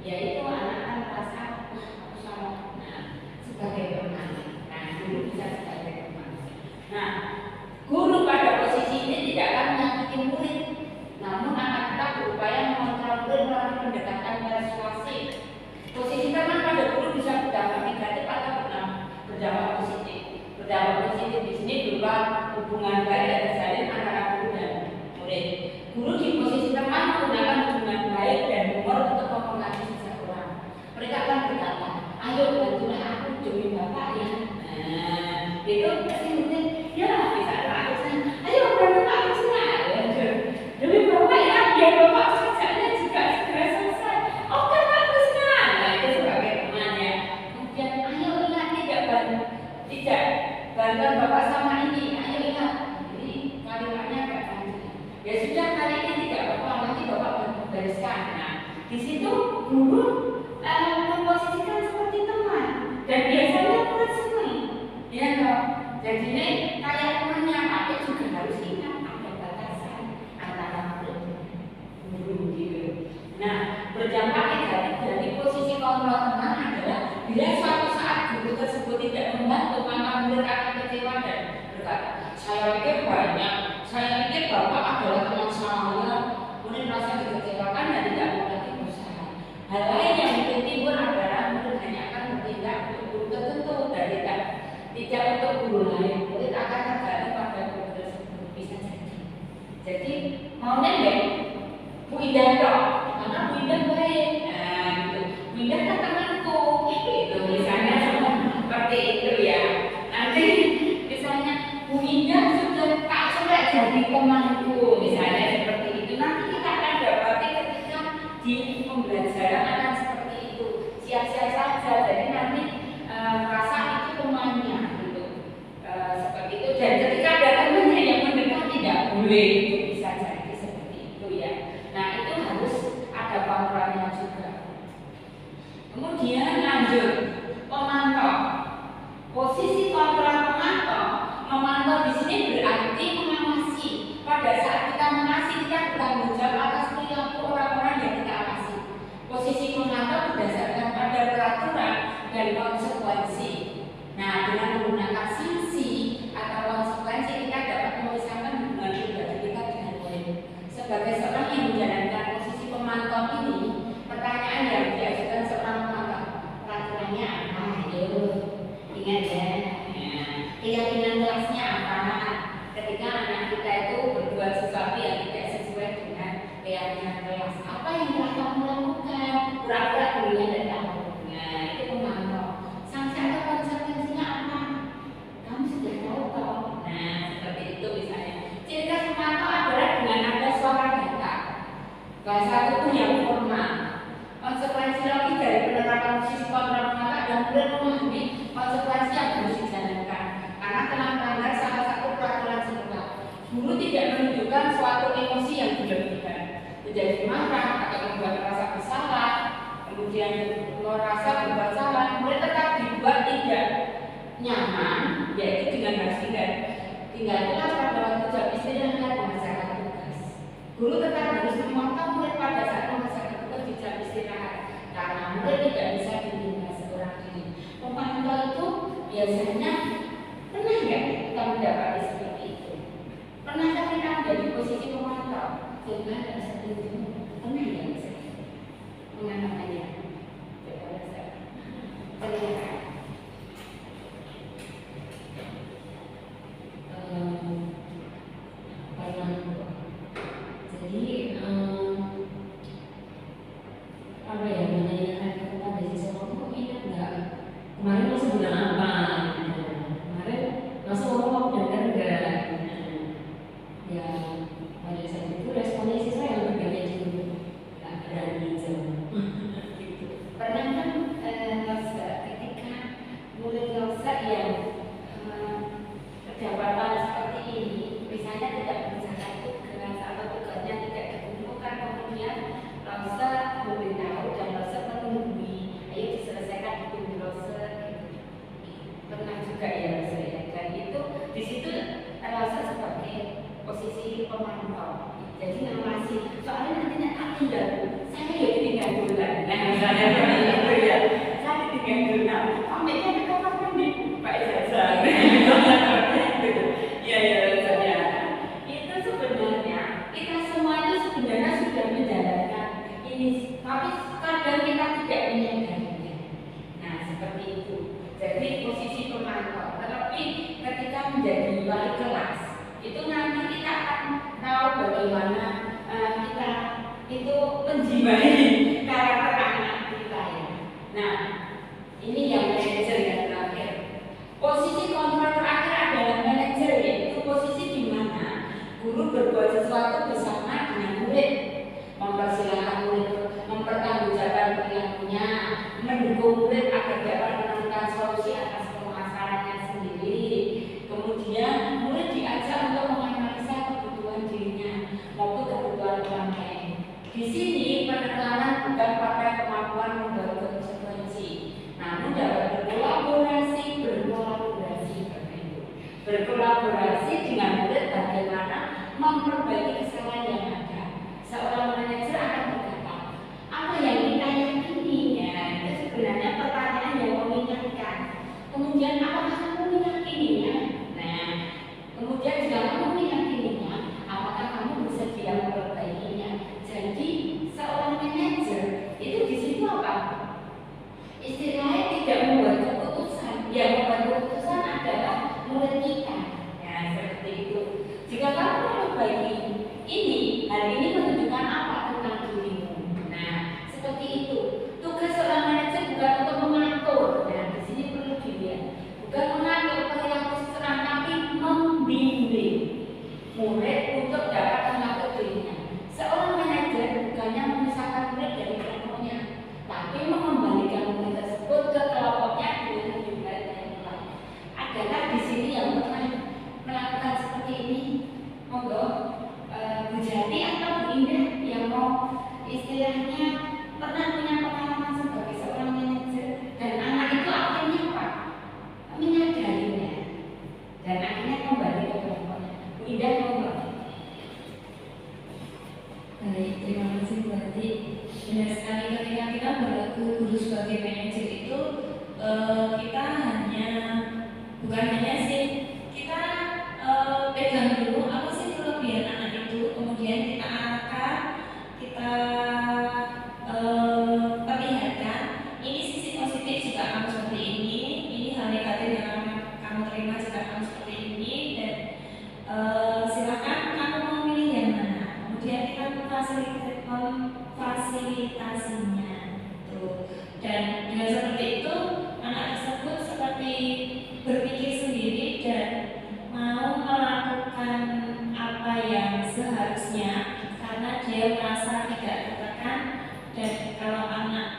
yaitu anak akan merasa aku salah. Nah sebagai teman, nah guru bisa sebagai teman. Nah guru pada posisi ini tidak akan menyakiti murid, namun akan tetap berupaya mengontrol murid melalui pendekatan persuasif. Posisi teman pada guru bisa berdampak negatif atau berdampak positif. Berdampak positif di sini berupa hubungan baik dan terjalin antara guru dan murid. Guru di posisi teman menggunakan hubungan baik dan humor untuk mempengaruhi seseorang. Mereka akan berkata, ayo bantulah aku demi bapak ya. Nah, itu pasti murid, ya bisa aku sana. Ayo bantu aku sana. Demi bapak ya, biar bapak kerjanya juga segera selesai. Oke bagus nah. Nah itu sebagai teman ya. Kemudian ayo ingat tidak bantuan bapak sama ini. Ayo ingat. Jadi kalimatnya agak panjang. Ya sudah kali ini tidak apa-apa, nanti bapak bantu bereskan. Nah di situ guru memposisikan seperti teman dan biasanya murid senang. Ya toh. Jadi ini kayak temannya, tapi juga harus ingat ada batasan antara murid guru gitu. Nah, berdampak negatif dari posisi kontrol teman adalah bila suatu saat guru tersebut tidak membantu, maka murid akan kecewa dan berkata, saya pikir banyak, saya pikir bapak adalah teman saya. Murid merasa dikecewakan dan tidak mau lagi berusaha. Hal lain yang mungkin timbul adalah murid hanya akan bertindak untuk guru tertentu dan tidak untuk guru lain. Murid akan tergantung pada guru tersebut, bisa jadi. Jadi maunya deh Bu Indah dong, karena Bu Indah baik. Nah gitu, Bu Indah kan temanku gitu, misalnya seperti itu ya. Nanti misalnya Bu Indah sudah jadi temanku, misalnya seperti itu. Nanti kita akan dapati ketika di pembelajaran akan seperti itu, siap-siap saja. Jadi nanti merasa itu temannya gitu, seperti itu. Dan ketika ada temannya yang mendekat tidak boleh, itu bisa jadi seperti itu ya. Nah itu harus ada kontrolnya juga. Kemudian lanjut memantau berdasarkan pada peraturan dan konsekuensi. Nah, dengan menggunakan sanksi atau konsekuensi kita dapat memisahkan hubungan pribadi kita dengan murid. Sebagai seorang yang menjalankan posisi pemantau ini, pertanyaan yang diajukan seorang pemantau, peraturannya apa? Ayo, ingat ya. Keyakinan kelasnya apa? Ketika anak kita itu berbuat sesuatu yang tidak sesuai dengan keyakinan kelas, apa yang telah kamu lakukan? Pura-pura duluan dan kamu. Nah, itu pemantau. Sanksi atau konsekuensinya apa? Kamu sudah tahu toh? Nah, seperti itu misalnya. Ciri khas pemantau adalah dengan ada suara data, bahasa tubuh yang formal. Konsekuensi logis dari penerapan sistem kontrol pemantau dan murid memahami konsekuensi yang harus dijalankan karena telah melanggar salah satu peraturan sekolah. Guru tidak menunjukkan suatu emosi yang berlebihan, menjadi marah atau membuat merasa bersalah, kemudian merasa berbuat salah, murid tetap dibuat tidak nyaman, yaitu dengan harus tinggal kelas pada waktu jam istirahat mengerjakan tugas. Guru tetap harus memantau murid pada saat mengerjakan tugas di jam istirahat, karena murid tidak bisa ditinggal seorang diri. Pemantau itu biasanya pernah nggak kita mendapati seperti itu? Pernahkah kita menjadi posisi pemantau? Coba ada satu itu pernah ya misalnya mengenainya. Coba rasa. Terlihat. Jadi apa ya menanyakan kepada beasiswa kamu ingat nggak kemarin masuk bilang apa? Kemarin masuk ngomong dengar nggak? Ya pada saat itu responnya siswa yang berbeda juga nggak berani jawab. Pernah kan ketika murid Rosa yang kedapatan seperti ini, misalnya tidak mengerjakan tugas atau tugasnya tidak dikumpulkan, kemudian Rosa memberitahu dan Rosa menunggui, ayo diselesaikan di Rosa. Pernah juga ya Rosa ya, dan itu di situ Rosa sebagai posisi pemantau. Jadi ngawasi, soalnya nanti tak tinggal, saya ya ditinggal bulan. Nah misalnya seperti itu ya, saya ditinggal bulan. Pamitnya ke kamar mandi, Pak Ijazah. Ya misalnya. Itu sebenarnya kita semua itu sebenarnya sudah menjalankan ini, tapi kadang kita tidak menyadarinya. Nah seperti itu. Jadi posisi pemantau, terlebih ketika menjadi wali kelas, itu nanti kita akan tahu bagaimana kita itu menjiwai karakter anak kita ya. Nah, ini yang manajer yang terakhir. Posisi kontrol terakhir adalah manajer, yaitu posisi di mana guru berbuat sesuatu bersama dengan murid, mempersilahkan murid mempertanggungjawabkan perilakunya, mendukung murid agar dapat menemukan solusi atas permasalahannya sendiri. Kemudian murid diajak untuk menganalisa kebutuhan dirinya maupun kebutuhan orang lain. Di sini penekanan bukan pada kemampuan membawa konsekuensi, namun dapat berkolaborasi dengan murid bagaimana memperbaiki kesalahan yang ada. Seorang manajer akan berkata, apa yang kita yakini ya, itu sebenarnya pertanyaan yang mengingatkan. Kemudian apakah kamu meyakininya? Nah, kemudian jika kamu meyakininya, apakah kamu bersedia memperbaikinya? Jadi seorang manajer itu di situ apa? Istilahnya tidak membuat keputusan. Yang membuat keputusan adalah murid kita. Ya seperti itu. Jika kamu memperbaiki ini, hal ini menunjukkan apa tentang dirimu. Nah, seperti itu. Tugas seorang manajer bukan untuk mengatur. Nah, di sini perlu dilihat. Bukan mengatur perilaku seseorang, tapi membimbing murid untuk dapat mengatur dirinya. Seorang manajer bukannya memisahkan murid dari kelompoknya, tapi mengembalikan murid tersebut ke kelompoknya dengan jumlah yang lain. Adakah di sini yang pernah melakukan seperti ini? Monggo, Bu seperti berpikir sendiri dan mau melakukan apa yang seharusnya karena dia merasa tidak tertekan. Dan kalau anak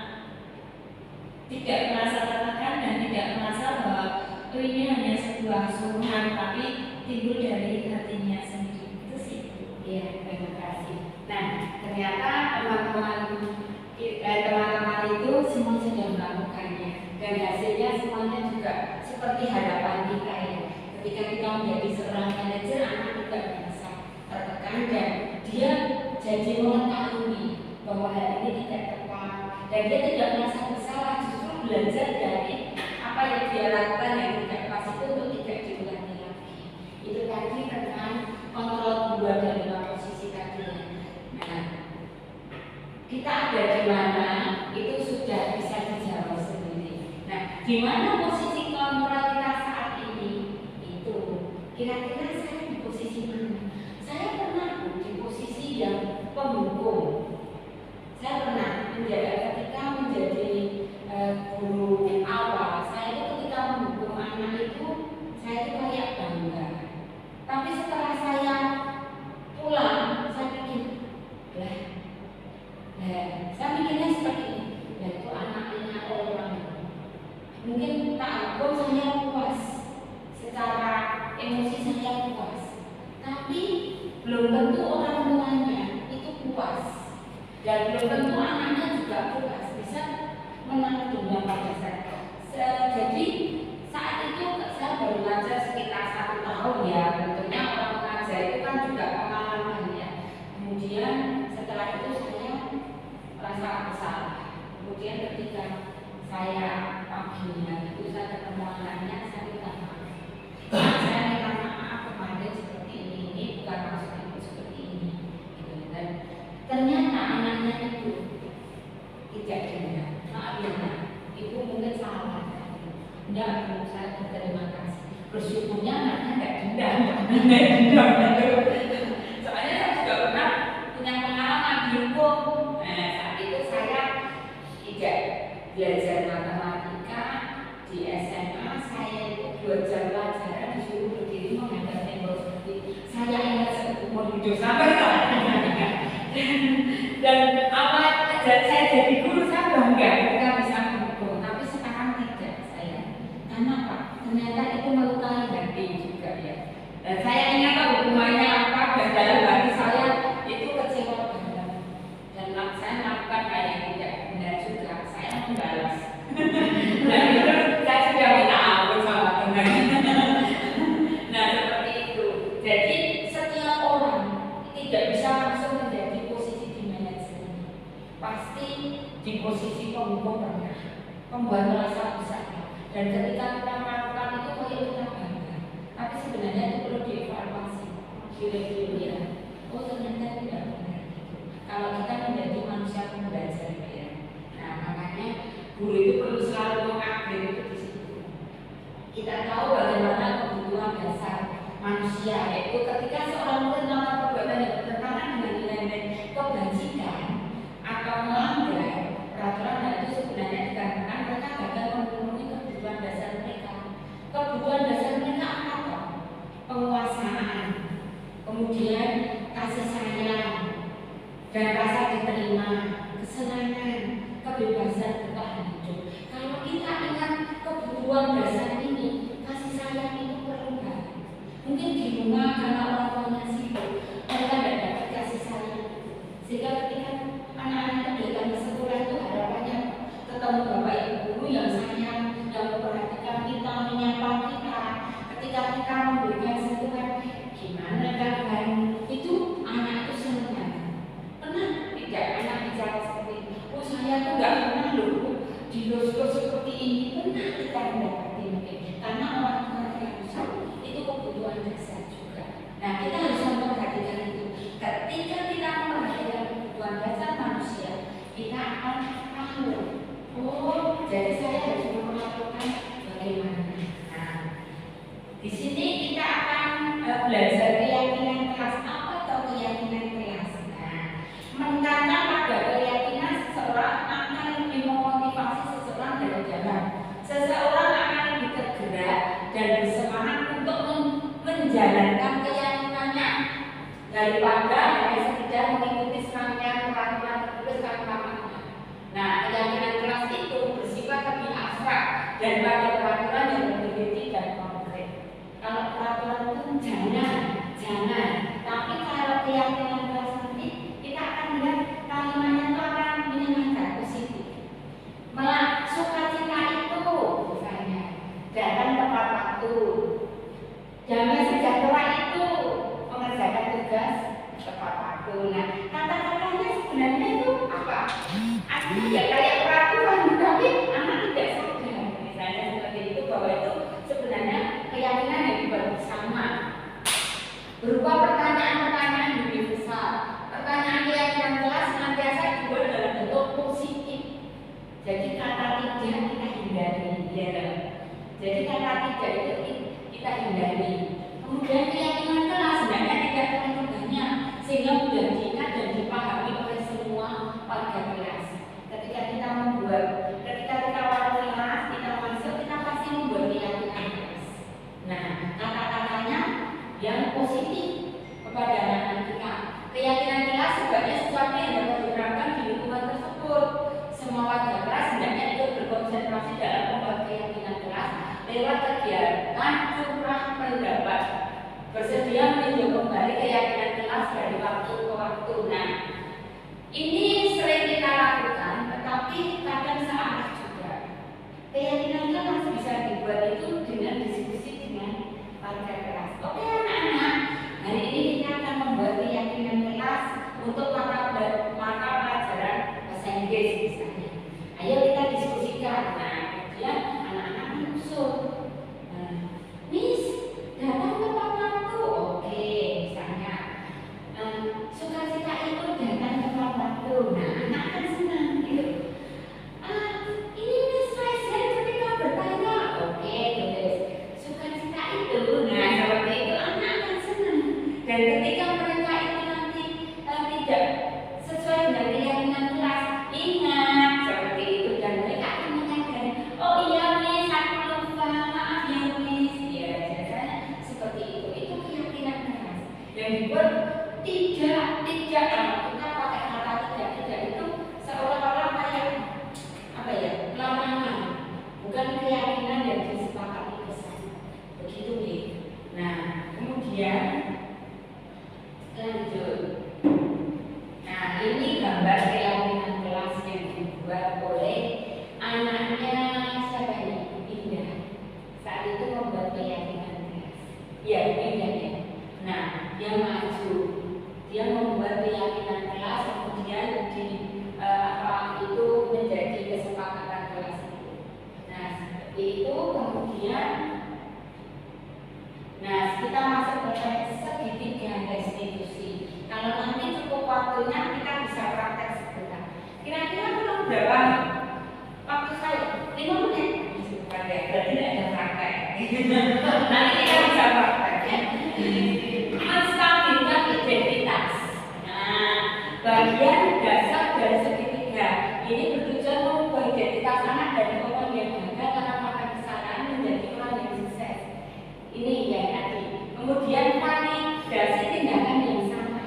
tidak merasa tertekan dan tidak merasa bahwa ini hanya sebuah suruhan tapi timbul dari hatinya sendiri, itu sih. Iya, terima kasih. Nah, ternyata teman-teman itu semua sudah melakukannya dan hasilnya semuanya juga seperti harapan kita ya. Ketika kita menjadi seorang manajer, anak tidak merasa tertekan dan dia jadi mengetahui bahwa hal ini tidak tepat dan dia tidak merasa bersalah, justru belajar dari apa yang dia lakukan yang tidak pas itu untuk tidak diulangi lagi. Itu tadi tentang kontrol 2 dan 5 posisi tadi. Nah, kita ada di mana itu sudah bisa dijawab sendiri. Nah, di mana posisi kontrol kita saat ini? Itu kira-kira saya di posisi mana? Saya pernah di posisi yang pemukul. Saya pernah ketika menjadi guru awal, saya itu ketika menghukum anak itu, saya itu kayak bangga. Tapi setelah saya pulang, saya pikir, saya mikirnya seperti ini, itu anaknya orang. Mungkin tak hukum saya puas, secara emosi saya puas, tapi belum tentu orang tuanya itu puas, dan belum tentu anaknya juga puas bisa menahan dendam pada saya. Jadi saat itu saya baru belajar sekitar 1 tahun ya, tentunya orang mengajar itu kan juga pengalaman ya. Kemudian setelah itu saya merasa bersalah. Kemudian ketika saya paginya itu saya ketemu anaknya, saya minta maaf. Saya minta maaf kemarin seperti ini bukan maksud ibu seperti ini. Gitu. Dan ternyata anaknya itu tidak dendam. Maaf ya nak, ibu mungkin salah. Enggak, saya berterima kasih. Bersyukurnya anaknya enggak dendam. Soalnya saya juga pernah punya pengalaman dihukum. Saat itu saya tidak belajar matematika di SMA. Saya itu 2 jam pelajaran disuruh berdiri menghadap tembok seperti saya ingat seumur hidup sampai sekarang. Dan apa saya jadi guru, saya bangga ketika bisa menghukum. Tapi sekarang tidak saya. Karena apa? Ternyata itu melukai hati juga ya. Dan saya ingat hukumannya apa, dan dalam hati saya itu kecewa banget. Dan saya melakukan hal yang tidak benar juga. Saya membalas. Dan itu saya sudah minta ampun sama Tuhan. Nah seperti itu. Jadi setiap orang tidak bisa langsung menjadi posisi di manajemen. Pasti di posisi penghukum pernah, membuat merasa bersalah. Dan ketika kita melakukan itu kayak kita bangga. Tapi sebenarnya itu perlu dievaluasi. Kira-kira, oh ternyata tidak benar. Kalau kita menjadi manusia pembelajar ya. Nah makanya guru itu perlu selalu mengupgrade itu di situ. Kita tahu bagaimana kebutuhan dasar manusia, yaitu ketika seorang murid melakukan perbuatan yang bertentangan dengan nilai-nilai kebajikan atau melanggar peraturan, itu sebenarnya dikarenakan mereka gagal memenuhi kebutuhan dasar mereka. Kebutuhan dasar mereka apa? Penguasaan, kemudian kasih sayang dan rasa diterima, kesenangan, kebebasan bertahan hidup. Kalau kita ingat kebutuhan dasar ini, kasih sayang itu perlu banget. Mungkin di rumah karena orang tuanya sibuk, mereka tidak dapat kasih sayang. Sehingga ketika anak-anak itu datang ke sekolah itu harapannya ketemu bapak ibu guru yang sayang, yang memperhatikan kita, menyapa kita. Ketika kita memberikan sentuhan, gimana kabar? Itu anak itu senang banget. Pernah tidak anak bicara seperti itu? Oh saya tuh nggak pernah loh di los-los seperti ini. Pernah kita mendapati mungkin karena orang tua yang bisa itu kebutuhan dasar juga. Nah kita harus memperhatikan itu. Ketika kita memperhatikan kebutuhan dasar manusia, kita akan tahu. Oh jadi saya harus melakukan bagaimana. Nah di sini kita akan belajar keyakinan kelas apa atau keyakinan kelas. Nah meningkatkan pada keyakinan seseorang akan lebih memotivasi seseorang dari dalam. Seseorang akan lebih tergerak daripada hanya sekedar mengikuti serangkaian peraturan tertulis kalimatnya. Nah, keyakinan kelas itu bersifat lebih abstrak daripada peraturan yang lebih rinci dan konkret. Kalau peraturan itu jangan. Tapi kalau keyakinan kelas nanti kita akan lihat kalimatnya itu akan menyenangkan, positif. Malah sukacita itu misalnya datang tepat waktu. Damai sejahtera itu mengerjakan tugas tepat waktu. Nah, kata-katanya sebenarnya itu apa? Artinya ya kayak peraturan, tapi anak tidak sadar. Misalnya seperti itu, bahwa itu sebenarnya keyakinan yang dibuat bersama. Berupa pertanyaan-pertanyaan universal. Pertanyaan keyakinan kelas senantiasa dibuat dalam bentuk positif. Jadi kata tidak kita hindari, ya. Jadi kata tidak itu kita hindari. Kemudian keyakinan kelas sebenarnya tidak terlalu banyak, sehingga mudah diingat dan dipahami oleh semua warga kelas. Ketika kita warga kelas, kita masuk, kita pasti membuat keyakinan kelas. Nah, kata-katanya yang positif kepada anak-anak kita. Keyakinan kelas sebagai sesuatu yang dapat diterapkan di lingkungan tersebut. Semua warga kelas hendaknya ikut berkonsentrasi dalam membuat keyakinan kelas lewat kegiatan curah pendapat. Bersedia meninjau kembali keyakinan kelas dari waktu ke waktu. Nah, ini sering kita lakukan, tetapi kadang salah juga. Keyakinan kelas bisa dibuat itu dengan diskusi dengan warga kelas. Oke anak-anak, hari ini kita akan membuat keyakinan kelas untuk mata pelajaran bahasa Inggris misalnya. Ayo kita diskusikan. Nah, kemudian anak-anak menyusun. Miss, datang tepat waktu. Oke, misalnya sukacita itu datang tepat waktu. Nah, anak kan senang gitu. Ini Miss Faisal ketika bertanya. Oke, tulis sukacita itu. Nah, seperti itu anak akan senang. Dan ketika mereka itu nanti tidak sesuai dengan keyakinan kelas, ingat seperti itu, dan mereka akan menyadari, oh iya Miss, aku lupa, maaf ya Miss. Ya, biasanya seperti itu. Itu keyakinan kelas yang dibuat tidak kita pakai kata tidak itu seolah-olah kayak apa ya, larangan, bukan keyakinan yang disepakati bersama. Begitu nih. Nah, kemudian lanjut. Nah, ini gambar keyakinan kelas yang dibuat oleh anaknya siapa ini? Indah. Saat itu membuat keyakinan kelas. Ya, Indah ya. Nah, dia maju, dia membuat keyakinan kelas, kemudian itu menjadi kesepakatan kelas itu. Nah, seperti itu. Kemudian, nah kita masuk ke segitiga restitusi. Kalau nanti cukup waktunya kita bisa praktek sebentar. Kira-kira kurang berapa waktu saya? 5 menit. Cukup ya, berarti tidak ada praktek. Nanti kita bisa praktek ya. Menstabilkan identitas. Nah, bagian dasar dari segitiga ini bertujuan mengubah identitas anak dari orang yang gagal karena makan kesalahan menjadi orang yang sukses. Ini yang tadi. Kemudian validasi tindakan yang sama.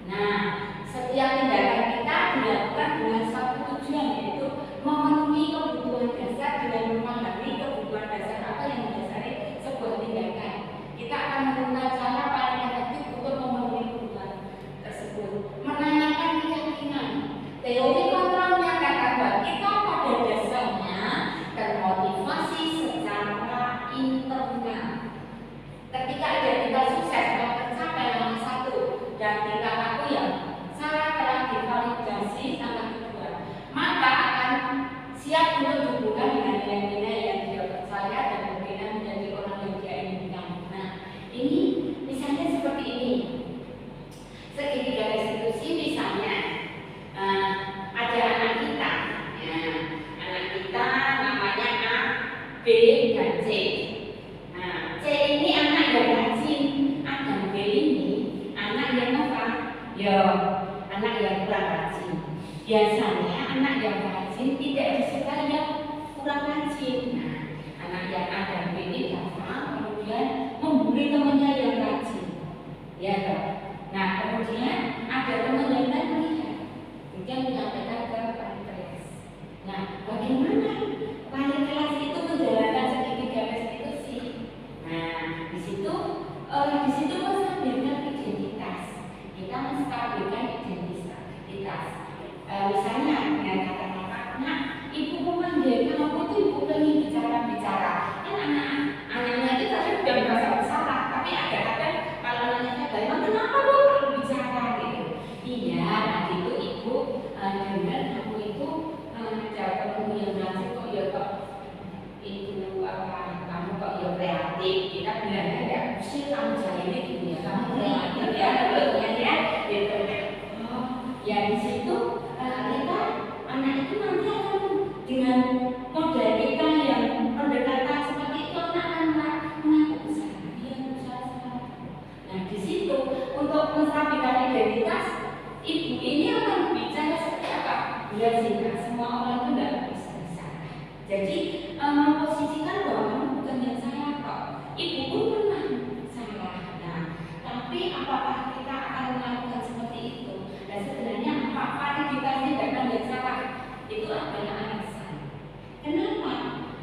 Nah, setiap tindakan kita dilakukan dengan satu tujuan, yaitu memenuhi kebutuhan dasar dengan memahami kebutuhan dasar apa yang mendasari sebuah tindakan. Kita akan menemukan cara paling efektif untuk memenuhi kebutuhan tersebut. Menanyakan keyakinan. Teori kontrol menyatakan bahwa kita pada dasarnya termotivasi secara internal. Ketika identitas sukses telah tercapai yang satu dan tingkah laku yang salah telah divalidasi tanggal kedua, maka akan siap untuk dihubungkan dengan nilai-nilai yang dia percaya dan berkenan menjadi orang yang dia inginkan. Nah, ini misalnya seperti ini. Segitiga restitusi misalnya ada anak kita, ya, anak kita namanya A, B, dan C. Nah, C ini anak yang rajin, A dan B ini anak yang apa? Ya, anak yang kurang rajin. Biasanya anak yang rajin tidak disukai yang kurang rajin. Nah, anak yang A dan B ini datang kemudian membuli temannya yang rajin, ya toh. Nah, Jangan-jangan ada teman yang lain melihat, kemudian menyampaikan ke wali kelas. Nah, bagaimana wali kelas itu menjalankan segitiga restitusi? Nah, di situ menstabilkan identitas. Kita menstabilkan identitas. Misalnya dengan kata-kata, nah, ibu memanggil kamu itu ibu pengen bicara. Kan anaknya itu tadi udah merasa bersalah, tapi ada kalau anaknya bagaimana, kenapa lo perlu bicara gitu? Iya, tadi itu ibu dengar kamu itu ada temenmu yang ngasih kok ya kok itu apa kamu kok ya kreatif. Kita bilangnya ya sih kamu jahilin gitu ya, kamu kreatif ya, gitu. Oh, ya di situ kita anak itu nanti akan dengan model kita yang pendekatan seperti itu anak akan mengaku besar, dia besar. Nah di situ untuk menstabilkan identitas ibu ini akan bicara seperti apa? Biar sehingga semua orang itu tidak bisa salah. Jadi memposisikan bahwa kamu bukan yang salah kok. Ibu pun pernah salah. Nah, tapi apakah kita akan melakukan seperti itu? Dan sebenarnya apa validitasnya tidak yang salah? Itu adalah alasan. Kenapa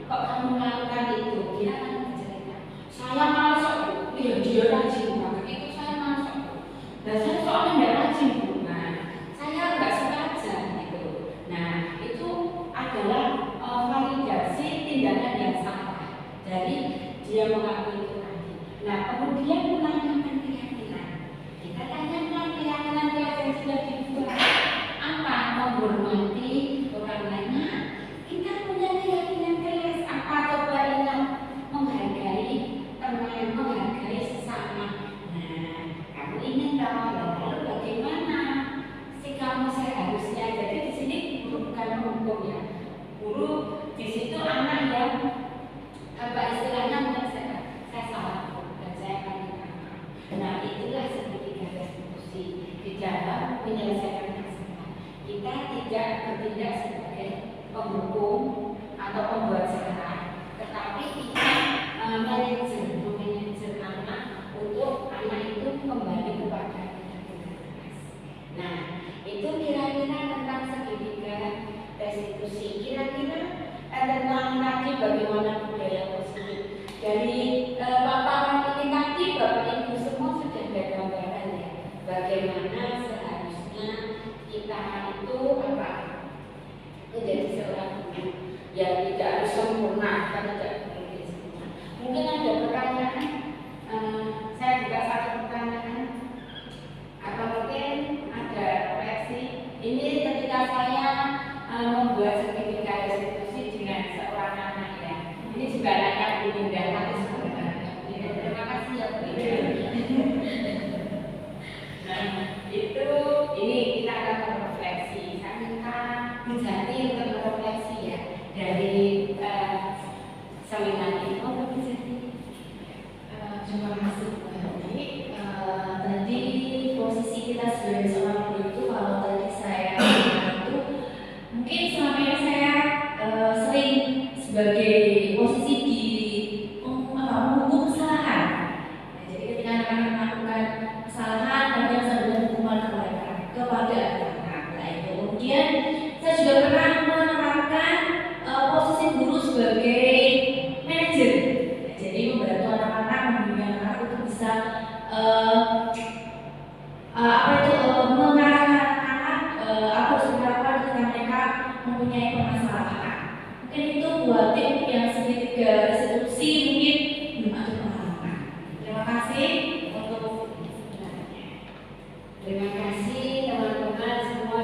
kok kamu melakukan itu? Dia akan bercerita. Saya malas kok. Iya dia rajin banget. Itu saya malas kok. Dan saya soalnya tidak rajin. Nah, saya nggak sengaja gitu. Nah, itu adalah validasi tindakan yang salah dari dia mengakui itu tadi. Nah, kemudian menanyakan keyakinan. Kita tanyakan keyakinan yang sudah dibuat. Apa? Menghormati orang lain. Nah, kita punya keyakinan keras. Apa? Coba ingat, menghargai teman, menghargai sesama. Nah, kamu ingin tahu lalu bagaimana sikapmu seharusnya. Jadi di sini guru bukan menghukum ya. Guru di situ anak yang apa istilahnya menyelesaikan. Saya salah dan saya akan minta maaf. Nah, itulah segitiga restitusi di dalam menyelesaikan masalah. Kita tidak bertindak sebagai penghukum atau pembuat salah, tetapi kita manajer anak untuk anak itu kembali kepada integritas. Nah, itu kira-kira tentang segitiga restitusi. Kira-kira tentang tadi bagaimana budaya positif dari paparan ini tadi Bapak Ibu semua sudah ada gambaran ya, bagaimana seharusnya kita itu apa menjadi seorang guru yang tidak harus sempurna, kita tidak mungkin sempurna. Mungkin ada pertanyaan, saya juga satu pertanyaan atau mungkin ada refleksi. Ini ketika saya membuat segitiga restitusi dengan seorang anak ya. Ini juga anaknya Bu Linda, nanti sebenarnya. Terima kasih ya Bu. Nah itu ini kita akan merefleksi. Saya minta Bu Jati untuk merefleksi ya dari seminar ini. Oh Bu Jati. Terima kasih Bu Hadi. Tadi posisi kita sebagai seorang guru itu kalau tadi saya itu mungkin selama ini saya sering sebagai posisi di menghukum kesalahan. Nah, jadi ketika anak-anak melakukan kesalahan, kadang saya berikan hukuman kepada anak. Nah itu kemudian saya juga pernah menerapkan posisi guru sebagai manajer. Nah, jadi membantu anak-anak, membimbing anak-anak untuk bisa mengarahkan anak-anak apa harus dilakukan ketika mereka mempunyai permasalahan. Mungkin itu buat tim yang segitiga restitusi mungkin belum ada pengalaman. Terima kasih untuk sebenarnya. Terima kasih teman-teman semua.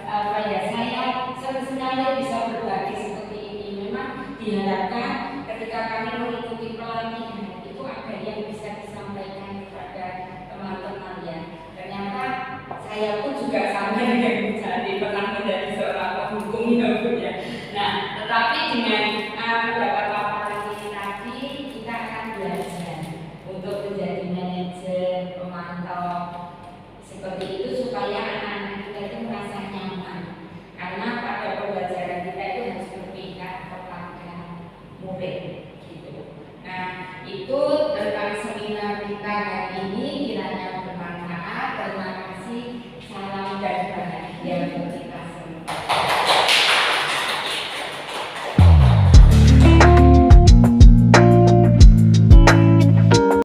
Apa ya, saya senang sekali bisa berbagi seperti ini. Memang diharapkan ketika kami mengikuti pelatihan itu ada yang bisa disampaikan kepada teman-teman ya. Ternyata saya pun juga sama dengan Bu Jati pernah menjadi seorang penghukum ya Bu ya. Nah, tetapi dengan